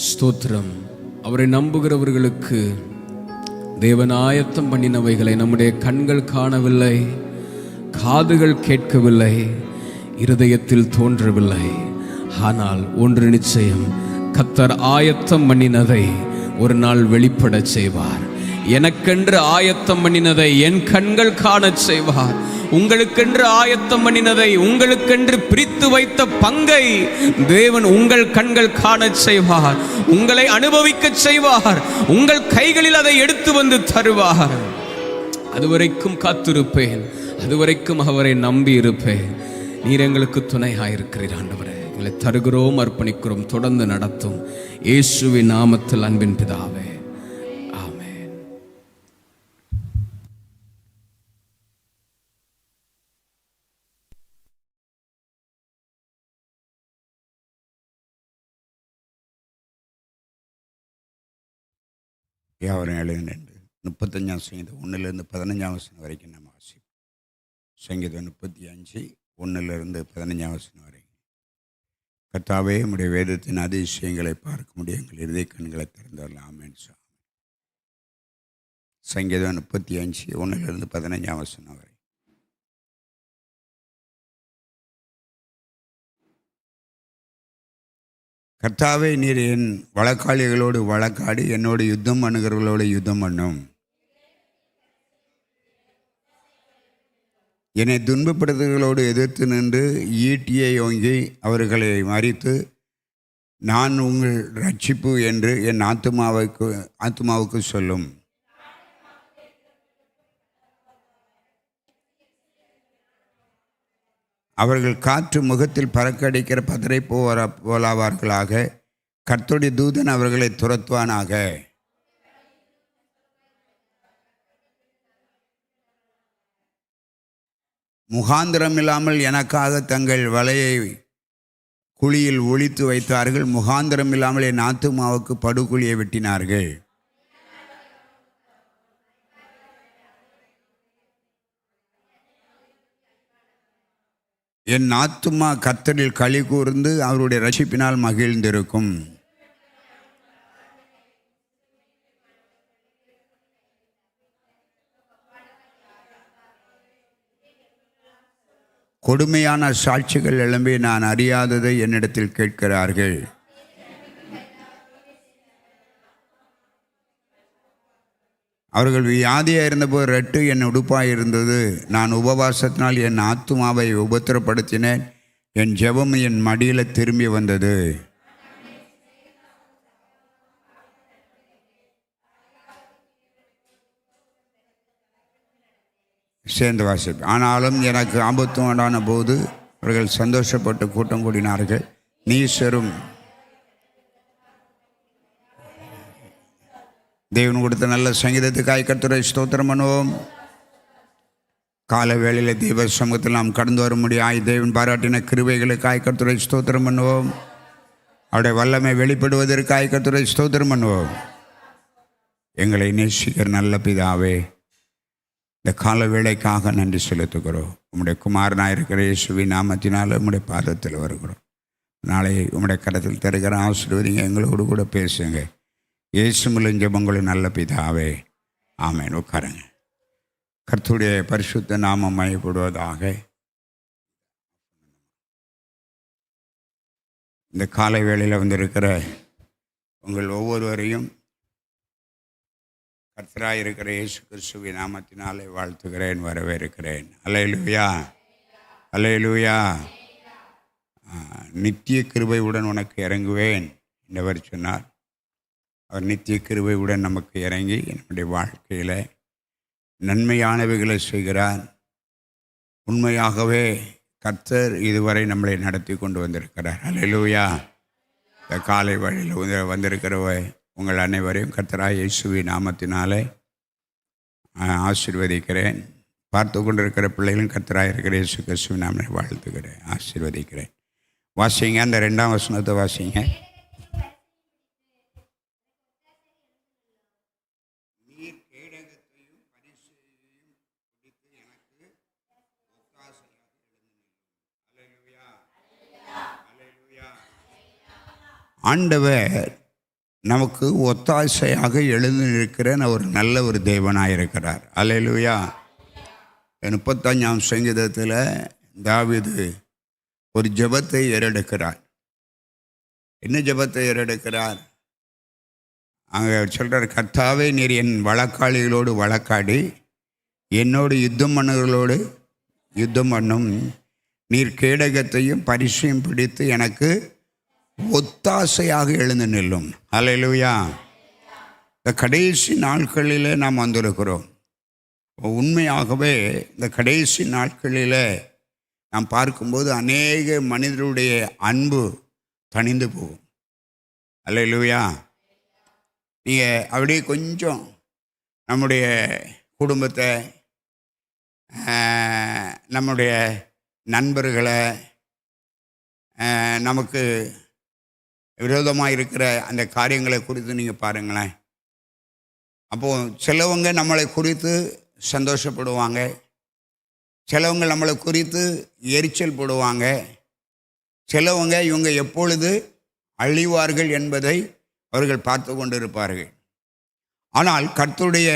ஸ்தோத்திரம். அவரை நம்புகிறவர்களுக்கு தேவன் ஆயத்தம் பண்ணினவைகளை நம்முடைய கண்கள் காணவில்லை, காதுகள் கேட்கவில்லை, இருதயத்தில் தோன்றவில்லை. ஆனால் ஒன்று நிச்சயம், கர்த்தர் ஆயத்தம் பண்ணினதை ஒரு நாள் வெளிப்பட செய்வார். எனக்கென்று ஆயத்தம் பண்ணினதை என் கண்கள் காணச் செய்வார். உங்களுக்கென்று ஆயத்தம் பண்ணினதை, உங்களுக்கென்று பிரித்து வைத்த பங்கை தேவன் உங்கள் கண்கள் காணச் செய்வார். உங்களை அனுபவிக்க செய்வார். உங்கள் கைகளில் அதை எடுத்து வந்து தருவார். அதுவரைக்கும் காத்திருப்பேன், அதுவரைக்கும் அவரை நம்பி இருப்பேன். நீர் எங்களுக்கு துணையாயிருக்கிறீர் ஆண்டவரே. எங்களை தருகிறோம், அர்ப்பணிக்கிறோம். தொடர்ந்து நடத்தும் இயேசுவின் நாமத்தில் அன்பின் பிதாவே, ஆமென். யாவரும் எழுந்து 35ஆம் சங்கீதம் 1லிருந்து 15ஆம் வசனம் வரைக்கும் நம்ம வாசிப்போம். சங்கீதம் 35 1லிருந்து 15ஆம் வசனம் வரைக்கும். கர்த்தாவே, உம்முடைய வேதத்தின் அதிசயங்களை பார்க்க முடியும், எங்கள் இருதய கண்களை திறந்தரலாம். ஆமென். சங்கீதம் 35 1லிருந்து 15ஆம் வசனம் வரை. கர்த்தாவே, நீர் என் வழக்காளிகளோடு வழக்காடி என்னோடு யுத்தம் பண்ணுகிறவர்களோடு யுத்தம் பண்ணும். என்னை துன்பப்படுத்துகளோடு எதிர்த்து நின்று ஈட்டியை ஓங்கி அவர்களை மறித்து, நான் உங்கள் ரட்சிப்பு என்று என் ஆத்துமாவுக்கு சொல்லும். அவர்கள் காற்று முகத்தில் பறக்கடிக்கிற பதரை போலாவார்களாக. கர்த்தருடைய தூதன் அவர்களை துரத்துவானாக. முகாந்திரம் இல்லாமல் எனக்காக தங்கள் வலையை குழியில் ஒளித்து வைத்தார்கள். முகாந்திரம் இல்லாமல் என் ஆத்துமாவுக்கு படுகுழியை வெட்டினார்கள். என் ஆத்துமா கர்த்தரில் களி கூர்ந்து அவருடைய ரட்சிப்பினால் மகிழ்ந்திருக்கும். கொடுமையான சாட்சிகள் எழும்பி நான் அறியாததை என்னிடத்தில் கேட்கிறார்கள். அவர்கள் வியாதியாக இருந்தபோது ரெட்டு என் உடுப்பாக இருந்தது. நான் உபவாசத்தினால் என் ஆத்துமாவை உபத்திரப்படுத்தினேன். என் ஜெபம் என் மடியில் திரும்பி வந்தது. சேர்ந்து வாசிப்பு. ஆனாலும் எனக்கு ஆபத்து உண்டான போது அவர்கள் சந்தோஷப்பட்டு கூட்டம் கூடினார்கள். நீசரும் தேவன் கொடுத்த நல்ல சங்கீதத்துக்காய் கர்த்தரை ஸ்தோத்திரம் பண்ணுவோம். கால வேளையில் தேவ சமூகத்தில் நாம் கடந்து வர முடியாய் தேவன் பாராட்டின கிருபைகளுக்காய் கர்த்தரை ஸ்தோத்திரம் பண்ணுவோம். அவருடைய வல்லமை வெளிப்படுவதற்காய் கர்த்தரை ஸ்தோத்திரம் பண்ணுவோம். எங்களை நேசிக்கிற நல்ல பிதாவே, இந்த கால வேளைக்காக நன்றி செலுத்துகிறோம். உம்முடைய குமாரனாக இருக்கிற இயேசுவின் நாமத்தினால் உம்முடைய பாதத்தில் வருகிறோம். நாளை உம்முடைய கரத்தில் தருகிற ஆசீர்வதிங்க, எங்களோடு கூட பேசுங்க. இயேசு மூலம் ஜெபங்களும் நல்ல பிதாவே, ஆமென். உட்காருங்க. கர்த்தருடைய பரிசுத்த நாமம் மகிமைப்படுவதாக. இந்த காலை வேளையில் வந்திருக்கிற உங்கள் ஒவ்வொருவரையும் கர்த்தராக இருக்கிற இயேசு கிறிஸ்துவின் நாமத்தினாலே வாழ்த்துகிறேன், வரவேற்கிறேன். அல்லேலூயா, அல்லேலூயா. நித்திய கிருபையுடன் உனக்கு இறங்குவேன் என்றவர் சொன்னார். அவர் நித்திய கிருபையுடன் நமக்கு இறங்கி நம்முடைய வாழ்க்கையில் நன்மையானவைகளை செய்கிறார். உண்மையாகவே கர்த்தர் இதுவரை நம்மளை நடத்தி கொண்டு வந்திருக்கிறார். அல்லேலூயா. இந்த காலை வழியில் வந்திருக்கிற உங்கள் அனைவரையும் கர்த்தராக இயேசுவின் நாமத்தினாலே ஆசீர்வதிக்கிறேன். பார்த்து கொண்டிருக்கிற பிள்ளைகளும் கர்த்தராக இருக்கிற இயேசு கிறிஸ்துவின் நாமத்தை வாழ்த்துக்கிறேன், ஆசீர்வதிக்கிறேன். வாசிங்க, அந்த 2ஆம் வசனத்தை வாசிங்க. ஆண்டவர் நமக்கு ஒத்தாசையாக எழுந்து நிற்கிற ஒரு நல்ல ஒரு தேவனாக இருக்கிறார். அல்லேலூயா. 35ஆம் சங்கீதத்தில் தாவீது ஒரு ஜெபத்தை ஏறெடுக்கிறார். என்ன ஜெபத்தை ஏறெடுக்கிறார்? அங்கே சொல்கிறார், கர்த்தாவே நீர் என் வழக்காளிகளோடு வழக்காடி என்னோடு யுத்தம் பண்ணுகளோடு யுத்தம் பண்ணும். நீர் கேடகத்தையும் பரிசையும் பிடித்து எனக்கு ஒத்தாசையாக எழுந்து நில்லும். அல்லேலூயா. இந்த கடைசி நாட்களில் நாம் வந்திருக்கிறோம். உண்மையாகவே இந்த கடைசி நாட்களில் நாம் பார்க்கும்போது அநேக மனிதருடைய அன்பு தணிந்து போகும். அல்லேலூயா. நீங்கள் அப்படியே கொஞ்சம் நம்முடைய குடும்பத்தை, நம்முடைய நண்பர்களை, நமக்கு விரோதமாக இருக்கிற அந்த காரியங்களை குறித்து நீங்கள் பாருங்களேன். அப்போது சிலவங்க நம்மளை குறித்து சந்தோஷப்படுவாங்க, சிலவங்க நம்மளை குறித்து எரிச்சல் போடுவாங்க, சிலவங்க இவங்க எப்பொழுது அழிவார்கள் என்பதை அவர்கள் பார்த்து கொண்டு இருப்பார்கள். ஆனால் கர்த்தருடைய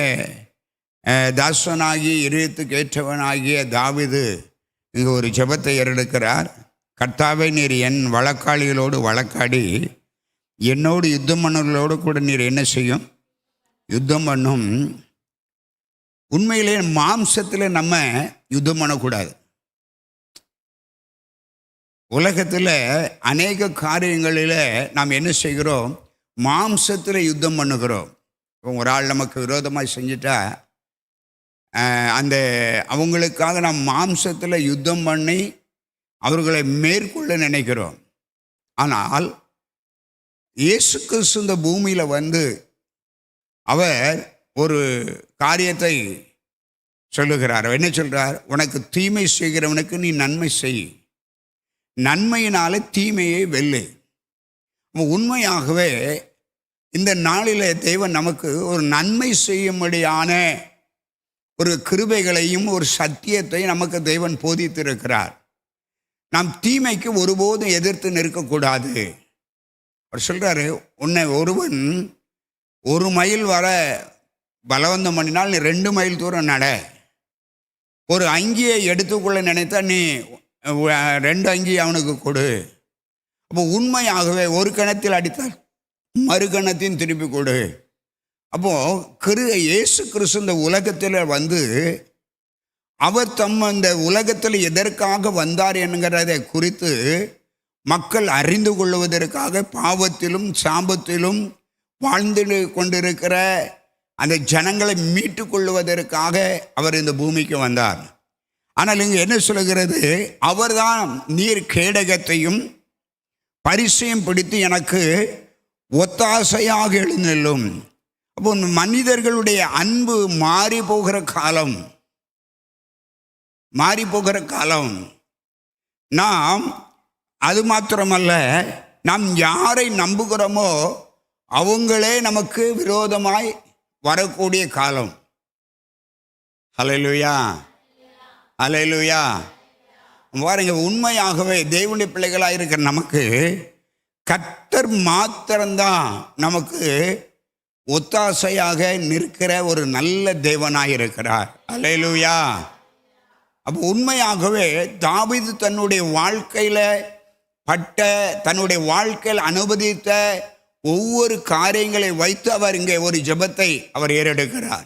தாசனாகி இதயத்துக்கு ஏற்றவனாகிய தாவீது இங்கே ஒரு ஜெபத்தை ஏறெடுக்கிறார். கர்த்தாவே நீர் என் வழக்காளிகளோடு வழக்காடி என்னோடு யுத்தம் பண்ணவர்களோடு கூட நீர் என்ன செய்யும்? யுத்தம் பண்ணும். உண்மையிலே மாம்சத்தில் நம்ம யுத்தம் பண்ணக்கூடாது. உலகத்தில் அநேக காரியங்களில் நாம் என்ன செய்கிறோம்? மாம்சத்தில் யுத்தம் பண்ணுகிறோம். ஒரு ஆள் நமக்கு விரோதமாக செஞ்சிட்டா அந்த அவங்களுக்காக நாம் மாம்சத்தில் யுத்தம் பண்ணி அவர்களை மேற்கொள்ள நினைக்கிறோம். ஆனால் இயேசு கிறிஸ்து இந்த பூமியில் வந்து அவர் ஒரு காரியத்தை சொல்லுகிறார். என்ன சொல்கிறார்? உனக்கு தீமை செய்கிறவனுக்கு நீ நன்மை செய், நன்மையினாலே தீமையை வெல்லு. உண்மையாகவே இந்த நாளில் தேவன் நமக்கு ஒரு நன்மை செய்யும்படியான ஒரு கிருபைகளையும் ஒரு சத்தியத்தை நமக்கு தேவன் போதித்திருக்கிறார். நாம் தீமைக்கு ஒருபோதும் எதிர்த்து நிற்கக்கூடாது. அவர் சொல்கிறாரு, உன்னை ஒருவன் 1 மைல் வர பலவந்தம் பண்ணினால் நீ 2 மைல் தூரம் நட. ஒரு அங்கியை எடுத்துக்கொள்ள நினைத்தா நீ 2 அங்கி அவனுக்கு கொடு. அப்போ உண்மையாகவே ஒரு கணத்தில் அடித்தால் மறு கணத்தையும் திருப்பி கொடு. அப்போது இயேசு கிறிஸ்து இந்த உலகத்தில் வந்து அவர் இந்த உலகத்தில் எதற்காக வந்தார் என்கிறதை குறித்து மக்கள் அறிந்து கொள்வதற்காக பாவத்திலும் சாபத்திலும் வாழ்ந்து கொண்டிருக்கிற அந்த ஜனங்களை மீட்டு கொள்வதற்காக அவர் இந்த பூமிக்கு வந்தார். ஆனால் இங்கே என்ன சொல்கிறது? அவர்தான் நீர் கேடகத்தையும் பரிசையும் பிடித்து எனக்கு ஒத்தாசையாக எழுந்தள்ளும். அப்போ மனிதர்களுடைய அன்பு மாறி போகிற காலம். நாம் அது மாத்திரமல்ல, நாம் யாரை நம்புகிறோமோ அவங்களே நமக்கு விரோதமாய் வரக்கூடிய காலம். ஹல்லேலூயா, ஹல்லேலூயா. பாருங்க, உண்மையாகவே தேவனுடைய பிள்ளைகளாக இருக்கிற நமக்கு கர்த்தர் மாத்திரம்தான் நமக்கு ஒத்தாசையாக நிற்கிற ஒரு நல்ல தேவனாக இருக்கிறார். ஹல்லேலூயா. அப்போ உண்மையாகவே தாவீது தன்னுடைய வாழ்க்கையில் தன்னுடைய வாழ்க்கையில் அனுபவித்த ஒவ்வொரு காரியங்களை வைத்து அவர் இங்கே ஒரு ஜெபத்தை அவர் ஏறெடுக்கிறார்.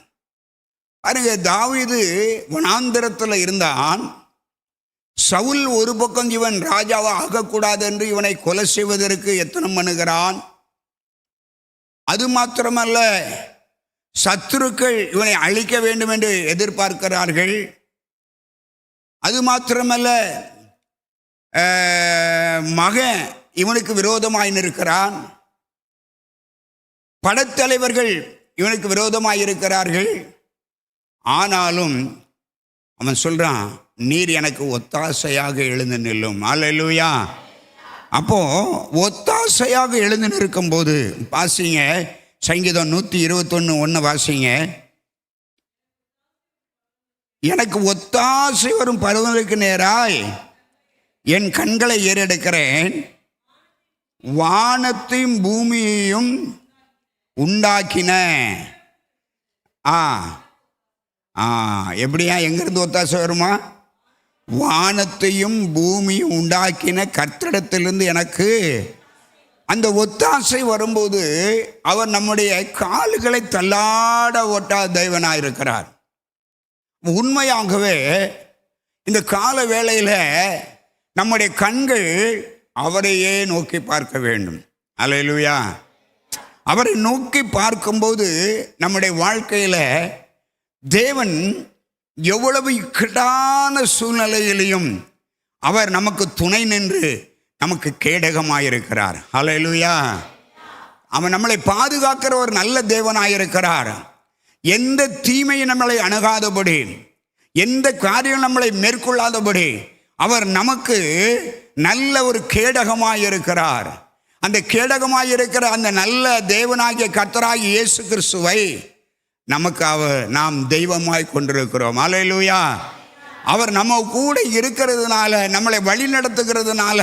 பாருங்க, தாவீது வனாந்தரத்தில் இருந்தான். சவுல் ஒரு பக்கம் இவன் ராஜாவாக ஆகக்கூடாது என்று இவனை கொலை செய்வதற்கு எத்தனம் பண்ணுகிறான். அது மாத்திரமல்ல, சத்துருக்கள் இவனை அழிக்க வேண்டும் என்று எதிர்பார்க்கிறார்கள். அது மாத்திரமல்ல, மகன் இவனுக்கு விரோதமாய் நிற்கிறான். படைத்தலைவர்கள் இவனுக்கு விரோதமாய் இருக்கிறார்கள். ஆனாலும் அவன் சொல்றான், நீர் எனக்கு ஒத்தாசையாக எழுந்து நில்லும். அல்லேலூயா. அப்போ ஒத்தாசையாக எழுந்து நிற்கும் போது வாசிங்க, சங்கீதம் 121:1 வாசிங்க. எனக்கு ஒத்தாசை வரும் பருவங்களுக்கு நேராய் என் கண்களை ஏறெடுக்கிறேன். வானத்தையும் பூமியையும் உண்டாக்கின. எப்படியா எங்கிருந்து ஒத்தாசை வருமா? வானத்தையும் பூமியும் உண்டாக்கின கர்த்தரிடத்திலிருந்து எனக்கு அந்த ஒத்தாசை வரும்போது அவர் நம்முடைய கால்களை தள்ளாட ஓட்டாத தேவனாயிருக்கிறார். உண்மையாகவே இந்த கால வேளையில் நம்முடைய கண்கள் அவரையே நோக்கி பார்க்க வேண்டும். அல்லேலூயா. அவரை நோக்கி பார்க்கும்போது நம்முடைய வாழ்க்கையில் தேவன் எவ்வளவு இக்கட்டான சூழ்நிலையிலையும் அவர் நமக்கு துணை நின்று நமக்கு கேடகமாயிருக்கிறார். அல்லேலூயா. அவர் நம்மளை பாதுகாக்கிற ஒரு நல்ல தேவனாயிருக்கிறார். எந்த தீமையும் நம்மளை அணுகாதபடி, எந்த காரியம் நம்மளை மேற்கொள்ளாதபடி அவர் நமக்கு நல்ல ஒரு கேடகமாயிருக்கிறார். அந்த கேடகமாயிருக்கிற அந்த நல்ல தேவனாகிய கர்த்தராகிய இயேசு கிறிஸ்துவை நமக்கு நாம் தெய்வமாய் கொண்டிருக்கிறோம். அல்லேலூயா. அவர் நம்ம கூட இருக்கிறதுனால, நம்மளை வழி நடத்துகிறதுனால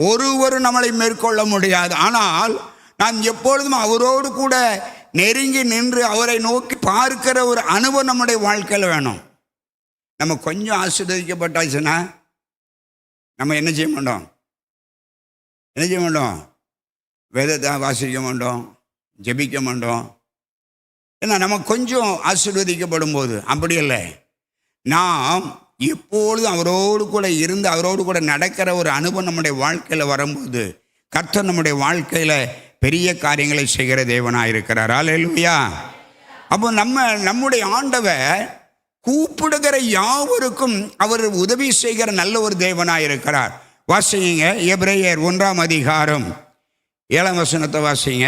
ஒருவரும் நம்மளை மேற்கொள்ள முடியாது. ஆனால் நாம் எப்பொழுதும் அவரோடு கூட நெருங்கி நின்று அவரை நோக்கி பார்க்கிற ஒரு அனுபவம் நம்முடைய வாழ்க்கையில் வேணும். நம்ம கொஞ்சம் ஆசீர்வதிக்கப்பட்டாச்சுன்னா நம்ம என்ன செய்ய மாட்டோம்? வேதத்தை வாசிக்க மாட்டோம், ஜெபிக்க மாட்டோம். ஏன்னா நம்ம கொஞ்சம் ஆசீர்வதிக்கப்படும் போது அப்படி இல்லை, நாம் எப்பொழுதும் அவரோடு கூட இருந்து அவரோடு கூட நடக்கிற ஒரு அனுபவம் நம்முடைய வாழ்க்கையில் வரும்போது கர்த்தர் நம்முடைய வாழ்க்கையில் பெரிய காரியங்களை செய்கிற தேவனாக இருக்கிறார். அல்லேலூயா. அப்போ நம்முடைய ஆண்டவர் கூப்பிடுகிற யாவருக்கும் அவர் உதவி செய்கிற நல்ல ஒரு தேவனாக இருக்கிறார். வாசிங்க எபிரேயர் 1ஆம் அதிகாரம் 7ஆம் வசனத்தை வாசிங்க.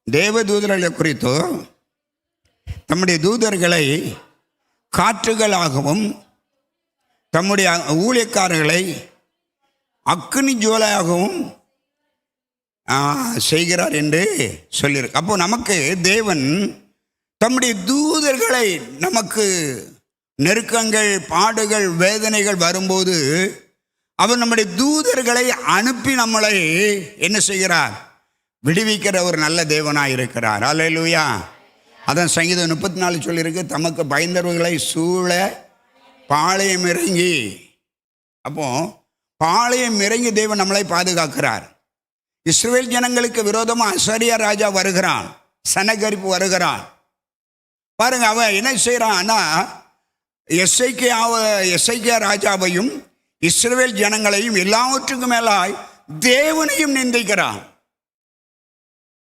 தேவதூதர்களை குறித்தோ தம்முடைய தூதர்களை காற்றுகளாகவும் தம்முடைய ஊழியக்காரர்களை அக்கினி ஜுவாலையாகவும் செய்கிறார் என்று சொல்லியிருக்கு. அப்போ நமக்கு தேவன் தம்முடைய தூதர்களை, நமக்கு நெருக்கங்கள், பாடுகள், வேதனைகள் வரும்போது அவர் நம்முடைய தூதர்களை அனுப்பி நம்மளை என்ன செய்கிறார்? விடுவிக்கிற ஒரு நல்ல தேவனாக இருக்கிறார். அல்லேலூயா. அதான் சங்கீதம் 34 சொல்லியிருக்கு, தமக்கு பயந்தவர்களை சூழ பாளையம் இறங்கி. அப்போ பாளையம் இறங்கி தேவன் நம்மளை பாதுகாக்கிறார். இஸ்ரவேல் ஜனங்களுக்கு விரோதமாக அசரியா ராஜா வருகிறான், சனகரிப்பு வருகிறான். பாருங்க, அவன் என்ன செய்யறான்னா எசேக்கியா ராஜாவையும் இஸ்ரவேல் ஜனங்களையும் எல்லாவற்றுக்கும் மேலாய் தேவனையும் நிந்திக்கிறான்.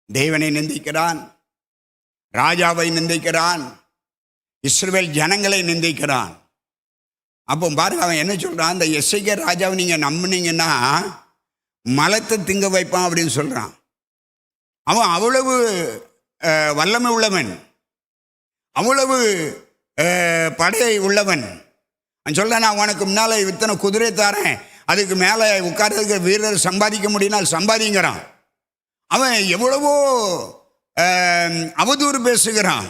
தேவனை நிந்திக்கிறான், ராஜாவை நிந்திக்கிறான், இஸ்ரவேல் ஜனங்களை நிந்திக்கிறான். அப்போ பாருங்க, அவன் என்ன சொல்றான்? அந்த எசேக்கியா ராஜாவை நீங்க நம்பினீங்கன்னா மலத்தை திங்க வைப்பான் அப்படின்னு சொல்றான். அவன் அவ்வளவு வல்லமை உள்ளவன், அவ்வளவு படை உள்ளவன். அவன் சொல்றான், நான் உனக்கு முன்னால இத்தனை குதிரை தாரேன், அதுக்கு மேலே உட்கார்றதுக்கு வீரர் சம்பாதிக்க முடியும்னா சம்பாதிங்கிறான். அவன் எவ்வளவோ அவதூறு பேசுகிறான்.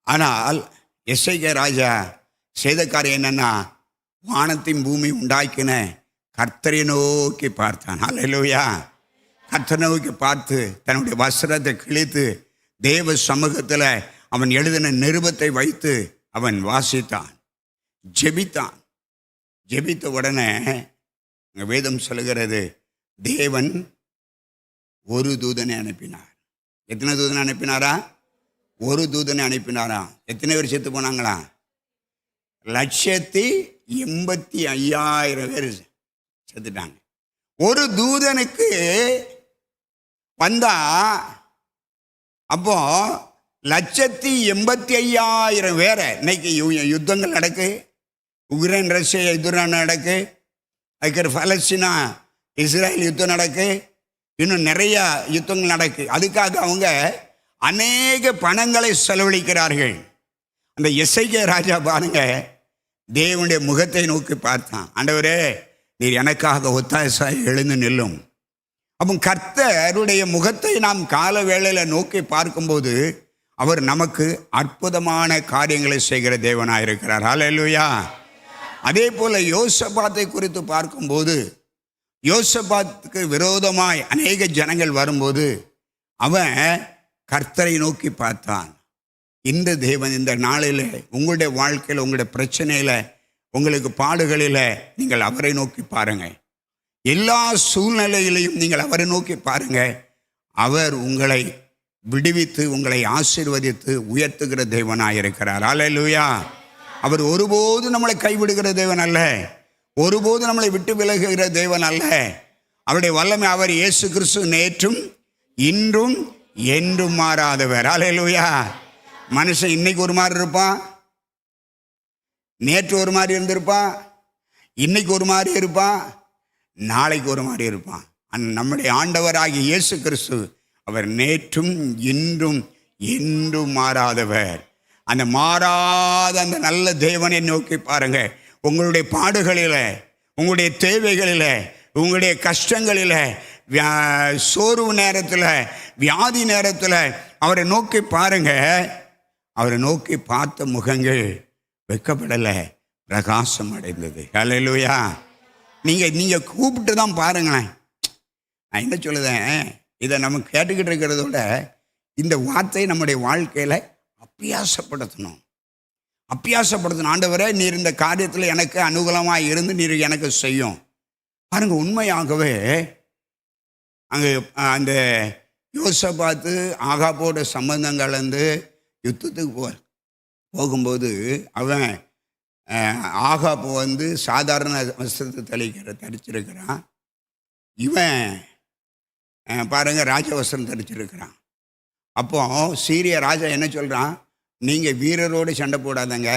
ஆனால் எசேக்கியா ராஜா செய்த காரியம் என்னன்னா, வானத்தையும் பூமி உண்டாக்கின கர்த்தரை நோக்கி பார்த்தான். அல்லேலூயா. கர்த்தரை நோக்கி பார்த்து தன்னுடைய வஸ்திரத்தை கிழித்து தேவ சமூகத்தில் அவன் எழுதின நிருபத்தை வைத்து அவன் வாசித்தான், ஜெபித்தான். ஜெபித்த உடனே வேதம் சொல்லுகிறது, தேவன் ஒரு தூதனை அனுப்பினார். எத்தனை தூதனை அனுப்பினாரா? ஒரு தூதனை அனுப்பினாரா? எத்தனை பேர் செத்து போனாங்களா? 185,000 பேர் செத்துட்டாங்க. ஒரு தூதனுக்கு வந்தா அப்போ 185,000 பேரை. இன்னைக்கு யுத்தங்கள் நடக்கு, உக்ரைன் ரஷ்யா யுத்தம் நடக்கு, அதுக்கு பலஸ்தீனா இஸ்ரேல் யுத்தம் நடக்கு, இன்னும் நிறைய யுத்தங்கள் நடக்கு. அதுக்காக அவங்க அநேக பணங்களை செலவழிக்கிறார்கள். அந்த எசேக்கியா ராஜா பாருங்க, தேவனுடைய முகத்தை நோக்கி பார்த்தான். ஆண்டவரே, நீர் எனக்காக ஒத்தாசையாய் எழுந்து நில்லும். அப்போ கர்த்தருடைய முகத்தை நாம் கால வேளையில் நோக்கி பார்க்கும்போது அவர் நமக்கு அற்புதமான காரியங்களை செய்கிற தேவனாக இருக்கிறார். அல்லேலூயா. அதே போல யோசபாத்தை குறித்து பார்க்கும்போது, யோசபாத்துக்கு விரோதமாய் அநேக ஜனங்கள் வரும்போது அவன் கர்த்தரை நோக்கி பார்த்தான். இந்த தேவன் இந்த நாளில் உங்களுடைய வாழ்க்கையில், உங்களுடைய பிரச்சனையில், உங்களுக்கு பாடுகளில் நீங்கள் அவரை நோக்கி பாருங்க. எல்லா சூழ்நிலையிலையும் நீங்கள் அவரை நோக்கி பாருங்க. அவர் உங்களை விடுவித்து உங்களை ஆசீர்வதித்து உயர்த்துகிற தேவனாயிருக்கிறார். அல்லேலூயா. அவர் ஒருபோதும் நம்மளை கைவிடுகிற தேவன் அல்ல, ஒருபோதும் நம்மளை விட்டு விலகுகிற தேவன் அல்ல. அவருடைய வல்லமை, அவர் இயேசு கிறிஸ்து நேற்றும் இன்றும் என்றும் மாறாதவர். அல்லேலூயா. மனுஷன் இன்னைக்கு ஒரு மாதிரி இருப்பான், நேற்று ஒரு மாதிரி இருந்திருப்பான், இன்னைக்கு ஒரு மாதிரி இருப்பான், நாளைக்கு ஒரு மாதிரி இருப்பான். நம்முடைய ஆண்டவராகிய இயேசு கிறிஸ்து அவர் நேற்றும் இன்றும் என்றும் மாறாதவர். அந்த மாறாத அந்த நல்ல தேவனை நோக்கி பாருங்க. உங்களுடைய பாடுகளில், உங்களுடைய தேவைகளில், உங்களுடைய கஷ்டங்களில், சோர்வு நேரத்தில், வியாதி நேரத்தில் அவரை நோக்கி பாருங்க. அவரை நோக்கி பார்த்த முகங்கள் வெட்கப்படலை, பிரகாசம் அடைந்தது. அல்லேலூயா. நீங்கள் கூப்பிட்டு தான் பாருங்களேன். நான் என்ன சொல்லுதேன், இதை நம்ம கேட்டுக்கிட்டு இருக்கிறதோட இந்த வார்த்தையை நம்முடைய வாழ்க்கையில் அப்பியாசப்படுத்தணும். ஆண்டவரே, நீர் இந்த காரியத்தில் எனக்கு அனுகூலமாக இருந்து நீர் எனக்கு செய்யும். பாருங்க, உண்மையாகவே அங்கே அந்த யோசபாத்து ஆகாபோட சம்பந்தம் கலந்து யுத்தத்துக்கு போகும்போது அவன் ஆகாபு சாதாரண வஸ்திரத்தை தரிச்சிருக்கிறான். இவன் பாருங்க ராஜவஸ்திரம் தரிச்சிருக்கிறான். அப்போ சீரிய ராஜா என்ன சொல்கிறான், நீங்கள் வீரரோடு சண்டை போடாதங்க,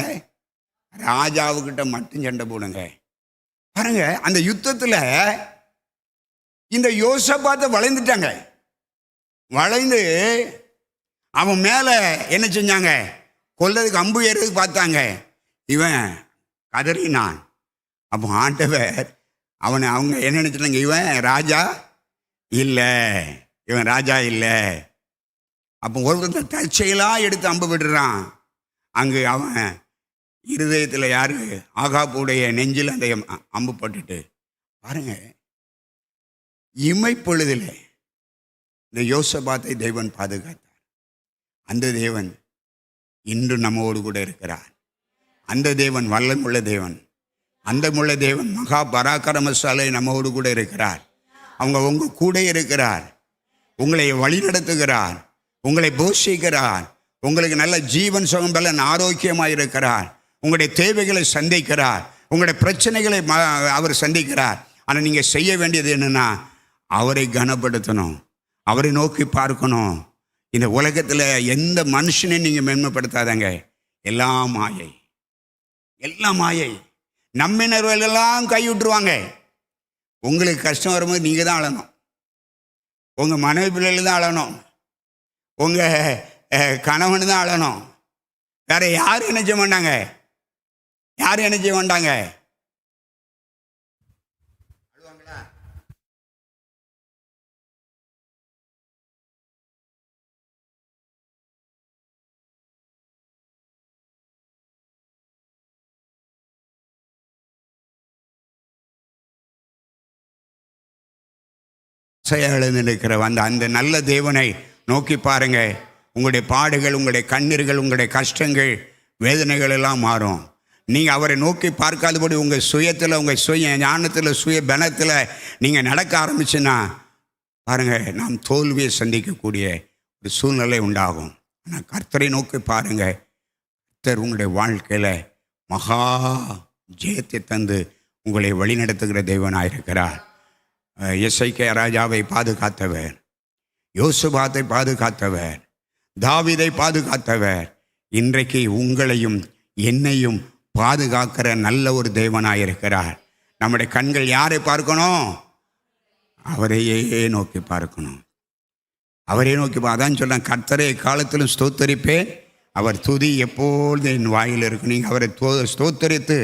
ராஜாவுக்கிட்ட மட்டும் சண்டை போடுங்க. பாருங்க, அந்த யுத்தத்தில் இந்த யோசபாத்தை வளைந்துட்டாங்க. வளைந்து அவன் மேலே என்ன செஞ்சாங்க, கொல்லதுக்கு அம்பு ஏறதுக்கு பார்த்தாங்க. இவன் கதறினான். அப்போ ஆண்டவர் அவங்க என்ன நினைச்சிட்டாங்க, இவன் ராஜா இல்லை, இவன் ராஜா இல்லை. அப்போ ஒருத்தர் தற்செயலாக எடுத்து அம்பு விடுறான். அங்கு அவன் இருதயத்தில் யாரு, ஆகாபுடைய நெஞ்சில் அந்த அம்பு பட்டுட்டு. பாருங்க, இமைப்பொழுதில் இந்த யோசபாத்தை தேவன் பாதுகாத்தார். அந்த தேவன் இன்று நம்மோடு கூட இருக்கிறார். அந்த தேவன் வல்லமுள்ள தேவன், அந்த முள்ள தேவன் மகா பராக்கிரமசாலை நம்மோடு கூட இருக்கிறார். உங்கள் கூட இருக்கிறார், உங்களை வழிநடத்துகிறார், உங்களை போஷிக்கிறார், உங்களுக்கு நல்ல ஜீவன் சுகம் பலன் ஆரோக்கியமாக இருக்கிறார், உங்களுடைய தேவைகளை சந்திக்கிறார், உங்களுடைய பிரச்சனைகளை அவர் சந்திக்கிறார். ஆனால் நீங்கள் செய்ய வேண்டியது என்னென்னா, அவரை கனப்படுத்தணும், அவரை நோக்கி பார்க்கணும். இந்த உலகத்தில் எந்த மனுஷனையும் நீங்கள் மேன்மைப்படுத்தாதங்க. எல்லாம் மாயை, எல்லாம் மாயை. நம்மினர்கள் எல்லாம் கைவிட்டுருவாங்க. உங்களுக்கு கஷ்டம் வரும்போது நீங்கள் தான் அழணும், உங்கள் மனைவி பிள்ளைகள் தான் அழணும், உங்கள் கணவன் தான் அழணும். வேற யாரும் என்ன செய்ய மாட்டாங்க, யாரும் என்ன செய்ய மாட்டாங்க. எழுந்திருக்கிற அந்த நல்ல தேவனை நோக்கி பாருங்க. உங்களுடைய பாடுகள், உங்களுடைய கண்ணீர்கள், உங்களுடைய கஷ்டங்கள், வேதனைகள் எல்லாம் மாறும். நீங்கள் அவரை நோக்கி பார்க்காதபடி உங்கள் சுயத்தில், உங்கள் சுய ஞானத்தில், சுய பலத்தில் நீங்கள் நடக்க ஆரம்பிச்சுன்னா பாருங்கள், நாம் தோல்வியை சந்திக்கக்கூடிய ஒரு சூழ்நிலை உண்டாகும். ஆனால் கர்த்தரை நோக்கி பாருங்கள். கர்த்தர் உங்களுடைய வாழ்க்கையில் மகா ஜெயத்தை தந்து உங்களை வழிநடத்துகிற தேவனாயிருக்கிறார். எசேக்கியா ராஜாவை பாதுகாத்தவர், யோசபாத்தை பாதுகாத்தவர், தாவீதை பாதுகாத்தவர், இன்றைக்கு உங்களையும் என்னையும் பாதுகாக்கிற நல்ல ஒரு தேவனாயிருக்கிறார். நம்முடைய கண்கள் யாரை பார்க்கணும்? அவரையே நோக்கி பார்க்கணும். அவரே நோக்கி அதான் சொல்றேன், கர்த்தரை காலத்திலும் ஸ்தோத்தரிப்பேன், அவர் துதி எப்பொழுது என் வாயில் இருக்கும். நீங்கள் அவரை ஸ்தோத்தரித்து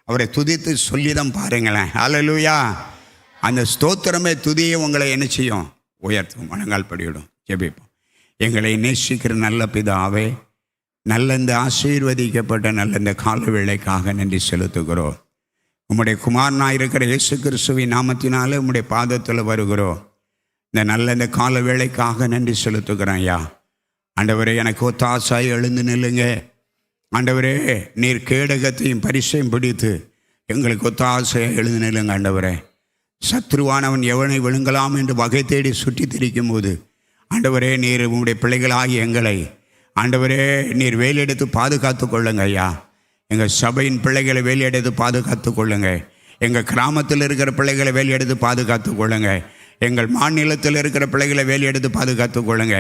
அவரை துதித்து சொல்லிதான் பாருங்களேன். அல்லேலூயா. அந்த ஸ்தோத்திரமே துதியை உங்களை என்ன செய்யும்? உயர்த்தும், மனங்கால் படிவிடும். ஜெபிப்போம். எங்களை நேசிக்கிற நல்ல பிதாவே, நல்ல இந்த ஆசீர்வதிக்கப்பட்ட நல்ல இந்த கால வேளைக்காக நன்றி செலுத்துகிறோம். உம்முடைய குமாரனாக இருக்கிற இயேசு கிறிஸ்துவின் நாமத்தினாலே உம்முடைய பாதத்தில் வருகிறோம். இந்த கால வேளைக்காக நன்றி செலுத்துகிறேன் ஐயா. ஆண்டவரே, எனக்கு ஒத்தாசாய் எழுந்து நில்லுங்க. ஆண்டவரே, நீர் கேடகத்தையும் பரிசையும் பிடித்து எங்களுக்கு ஒத்தாசையை எழுந்து நில்லுங்க. ஆண்டவரே, சத்ருவானவன் எவனை விழுங்கலாம் என்று வகை தேடி சுற்றி திரிக்கும் போது ஆண்டவரே, நீர் உங்களுடைய பிள்ளைகளாகி எங்களை ஆண்டவரே நீர் வேலையெடுத்து பாதுகாத்து கொள்ளுங்க ஐயா. எங்கள் சபையின் பிள்ளைகளை வேலையெடுத்து பாதுகாத்து கொள்ளுங்க. எங்கள் கிராமத்தில் இருக்கிற பிள்ளைகளை வேலையெடுத்து பாதுகாத்து கொள்ளுங்க. எங்கள் மாநிலத்தில் இருக்கிற பிள்ளைகளை வேலையெடுத்து பாதுகாத்து கொள்ளுங்க.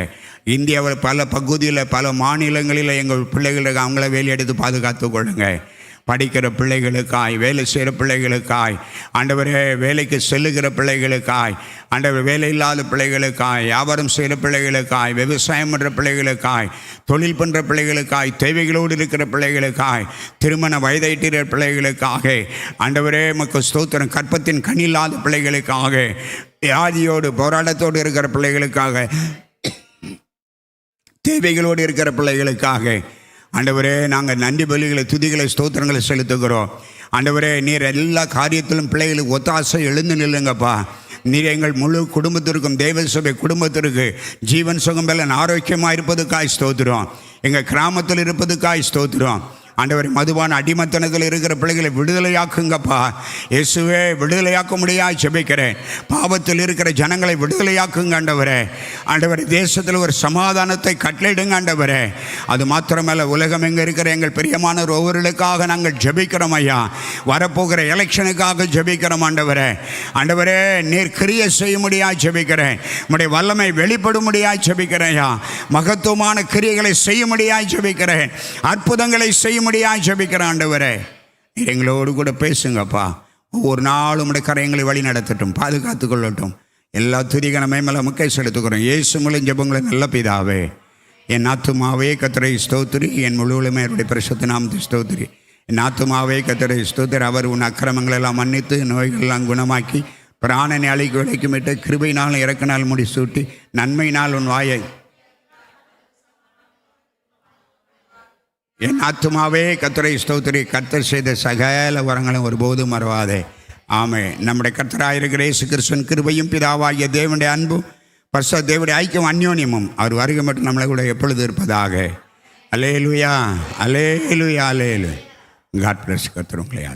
இந்தியாவில் பல பகுதியில் பல மாநிலங்களில் எங்கள் பிள்ளைகளுக்கு அவங்கள வேலையெடுத்து பாதுகாத்து கொள்ளுங்க. படிக்கிற பிள்ளைகளுக்காய், வேலை செய்கிற பிள்ளைகளுக்காய், ஆண்டவரே வேலைக்கு செல்லுகிற பிள்ளைகளுக்காய், ஆண்டவர் வேலை இல்லாத பிள்ளைகளுக்காய், வியாபாரம் செய்கிற பிள்ளைகளுக்காய், விவசாயம் பண்ணுற பிள்ளைகளுக்காய், தொழில் பண்ணுற பிள்ளைகளுக்காய், தேவைகளோடு இருக்கிற பிள்ளைகளுக்காய், திருமண வயதைட்டிற பிள்ளைகளுக்காக, ஆண்டவரே உமக்கு ஸ்தோத்திரம், கற்பத்தின் கண்ணில்லாத பிள்ளைகளுக்காக, வியாதியோடு போராட்டத்தோடு இருக்கிற பிள்ளைகளுக்காக, தேவைகளோடு இருக்கிற பிள்ளைகளுக்காக, ஆண்டவரே நாங்கள் நன்றி பலிகளை துதிகளை ஸ்தோத்திரங்களை செலுத்துகிறோம். ஆண்டவரே, நீர் எல்லா காரியத்திலும் பிள்ளைகளுக்கு ஒத்தாசை எழுந்து நில்லுங்கப்பா. நீர் எங்கள் முழு குடும்பத்திற்கும், தேவ சபை குடும்பத்திற்கு ஜீவன் சுகம் பலன் ஆரோக்கியமாக இருப்பதுக்காய் ஸ்தோத்திரம். எங்கள் கிராமத்தில் இருப்பதுக்காய் ஸ்தோத்திரம். ஆண்டவரை, மதுபான அடிமத்தனத்தில் இருக்கிற பிள்ளைகளை விடுதலையாக்குங்கப்பா. இயேசுவே, விடுதலையாக்க முடியாது ஜெபிக்கிறேன். பாவத்தில் இருக்கிற ஜனங்களை விடுதலையாக்குங்க ஆண்டவரே. ஆண்டவரை, தேசத்தில் ஒரு சமாதானத்தை கட்டளையிடுங்க ஆண்டவரே. அது மாத்திரமல்ல, உலகம் எங்கே இருக்கிற எங்கள் பிரியமானவர் ஒவ்வொருவர்களுக்காக நாங்கள் ஜெபிக்கிறோம் ஐயா. வரப்போகிற எலெக்ஷனுக்காக ஜெபிக்கிறோம் ஆண்டவரே. ஆண்டவரே, நீர் கிரியை செய்ய முடியாது ஜெபிக்கிறேன். உம்முடைய வல்லமை வெளிப்படும் முடியாது ஜெபிக்கிறேன் ஐயா. மகத்துவமான கிரியைகளை செய்ய முடியாது ஜெபிக்கிறேன். அற்புதங்களை செய்ய முடியாது ஜெபிக்கிறேன் ஆண்டவரே. நீர் எங்களோடு கூட பேசுங்கப்பா. ஒவ்வொரு நாளும் உடைய கரையங்களை வழி நடத்தட்டும், பாதுகாத்து கொள்ளட்டும். எல்லா துதிகனமே மேலே முக்கை செலுத்துக்கிறோம். இயேசு மூலம் ஜெபங்களை நல்ல பிதாவே. என் ஆத்துமாவே கர்த்தரை ஸ்தோத்திரி, என் முழுவதுமே அவருடைய பரிசுத்த நாமத்தை ஸ்தோத்திரி. என் ஆத்துமாவே கர்த்தரை ஸ்தோத்திரி. அவர் உன் அக்கிரமங்களெல்லாம் மன்னித்து, நோய்களெல்லாம் குணமாக்கி, பிராணனை அழிக்கு விளைக்குமிட்டு, கிருபையினால் இறக்கினால் முடி சூட்டி, நன்மையினால் உன் வாயை. என் ஆத்துமாவே கர்த்தரை ஸ்தோத்திரி. கர்த்தர் செய்த சகல வரங்களும் ஒருபோதும் மறவாதே. ஆமே. நம்முடைய கர்த்தராயிருக்கிற இயேசு கிறிஸ்துவின் கிருபையும் பிதாவாகிய தேவனுடைய அன்பும் பரிசுத்த தேவனுடைய ஐக்கியம் அந்யோன்யமும் அவர் வருகை மட்டும் நம்மளை கூட எப்பொழுது இருப்பதாக. Hallelujah, hallelujah, hallelujah. God bless. கர்த்தர் உங்களை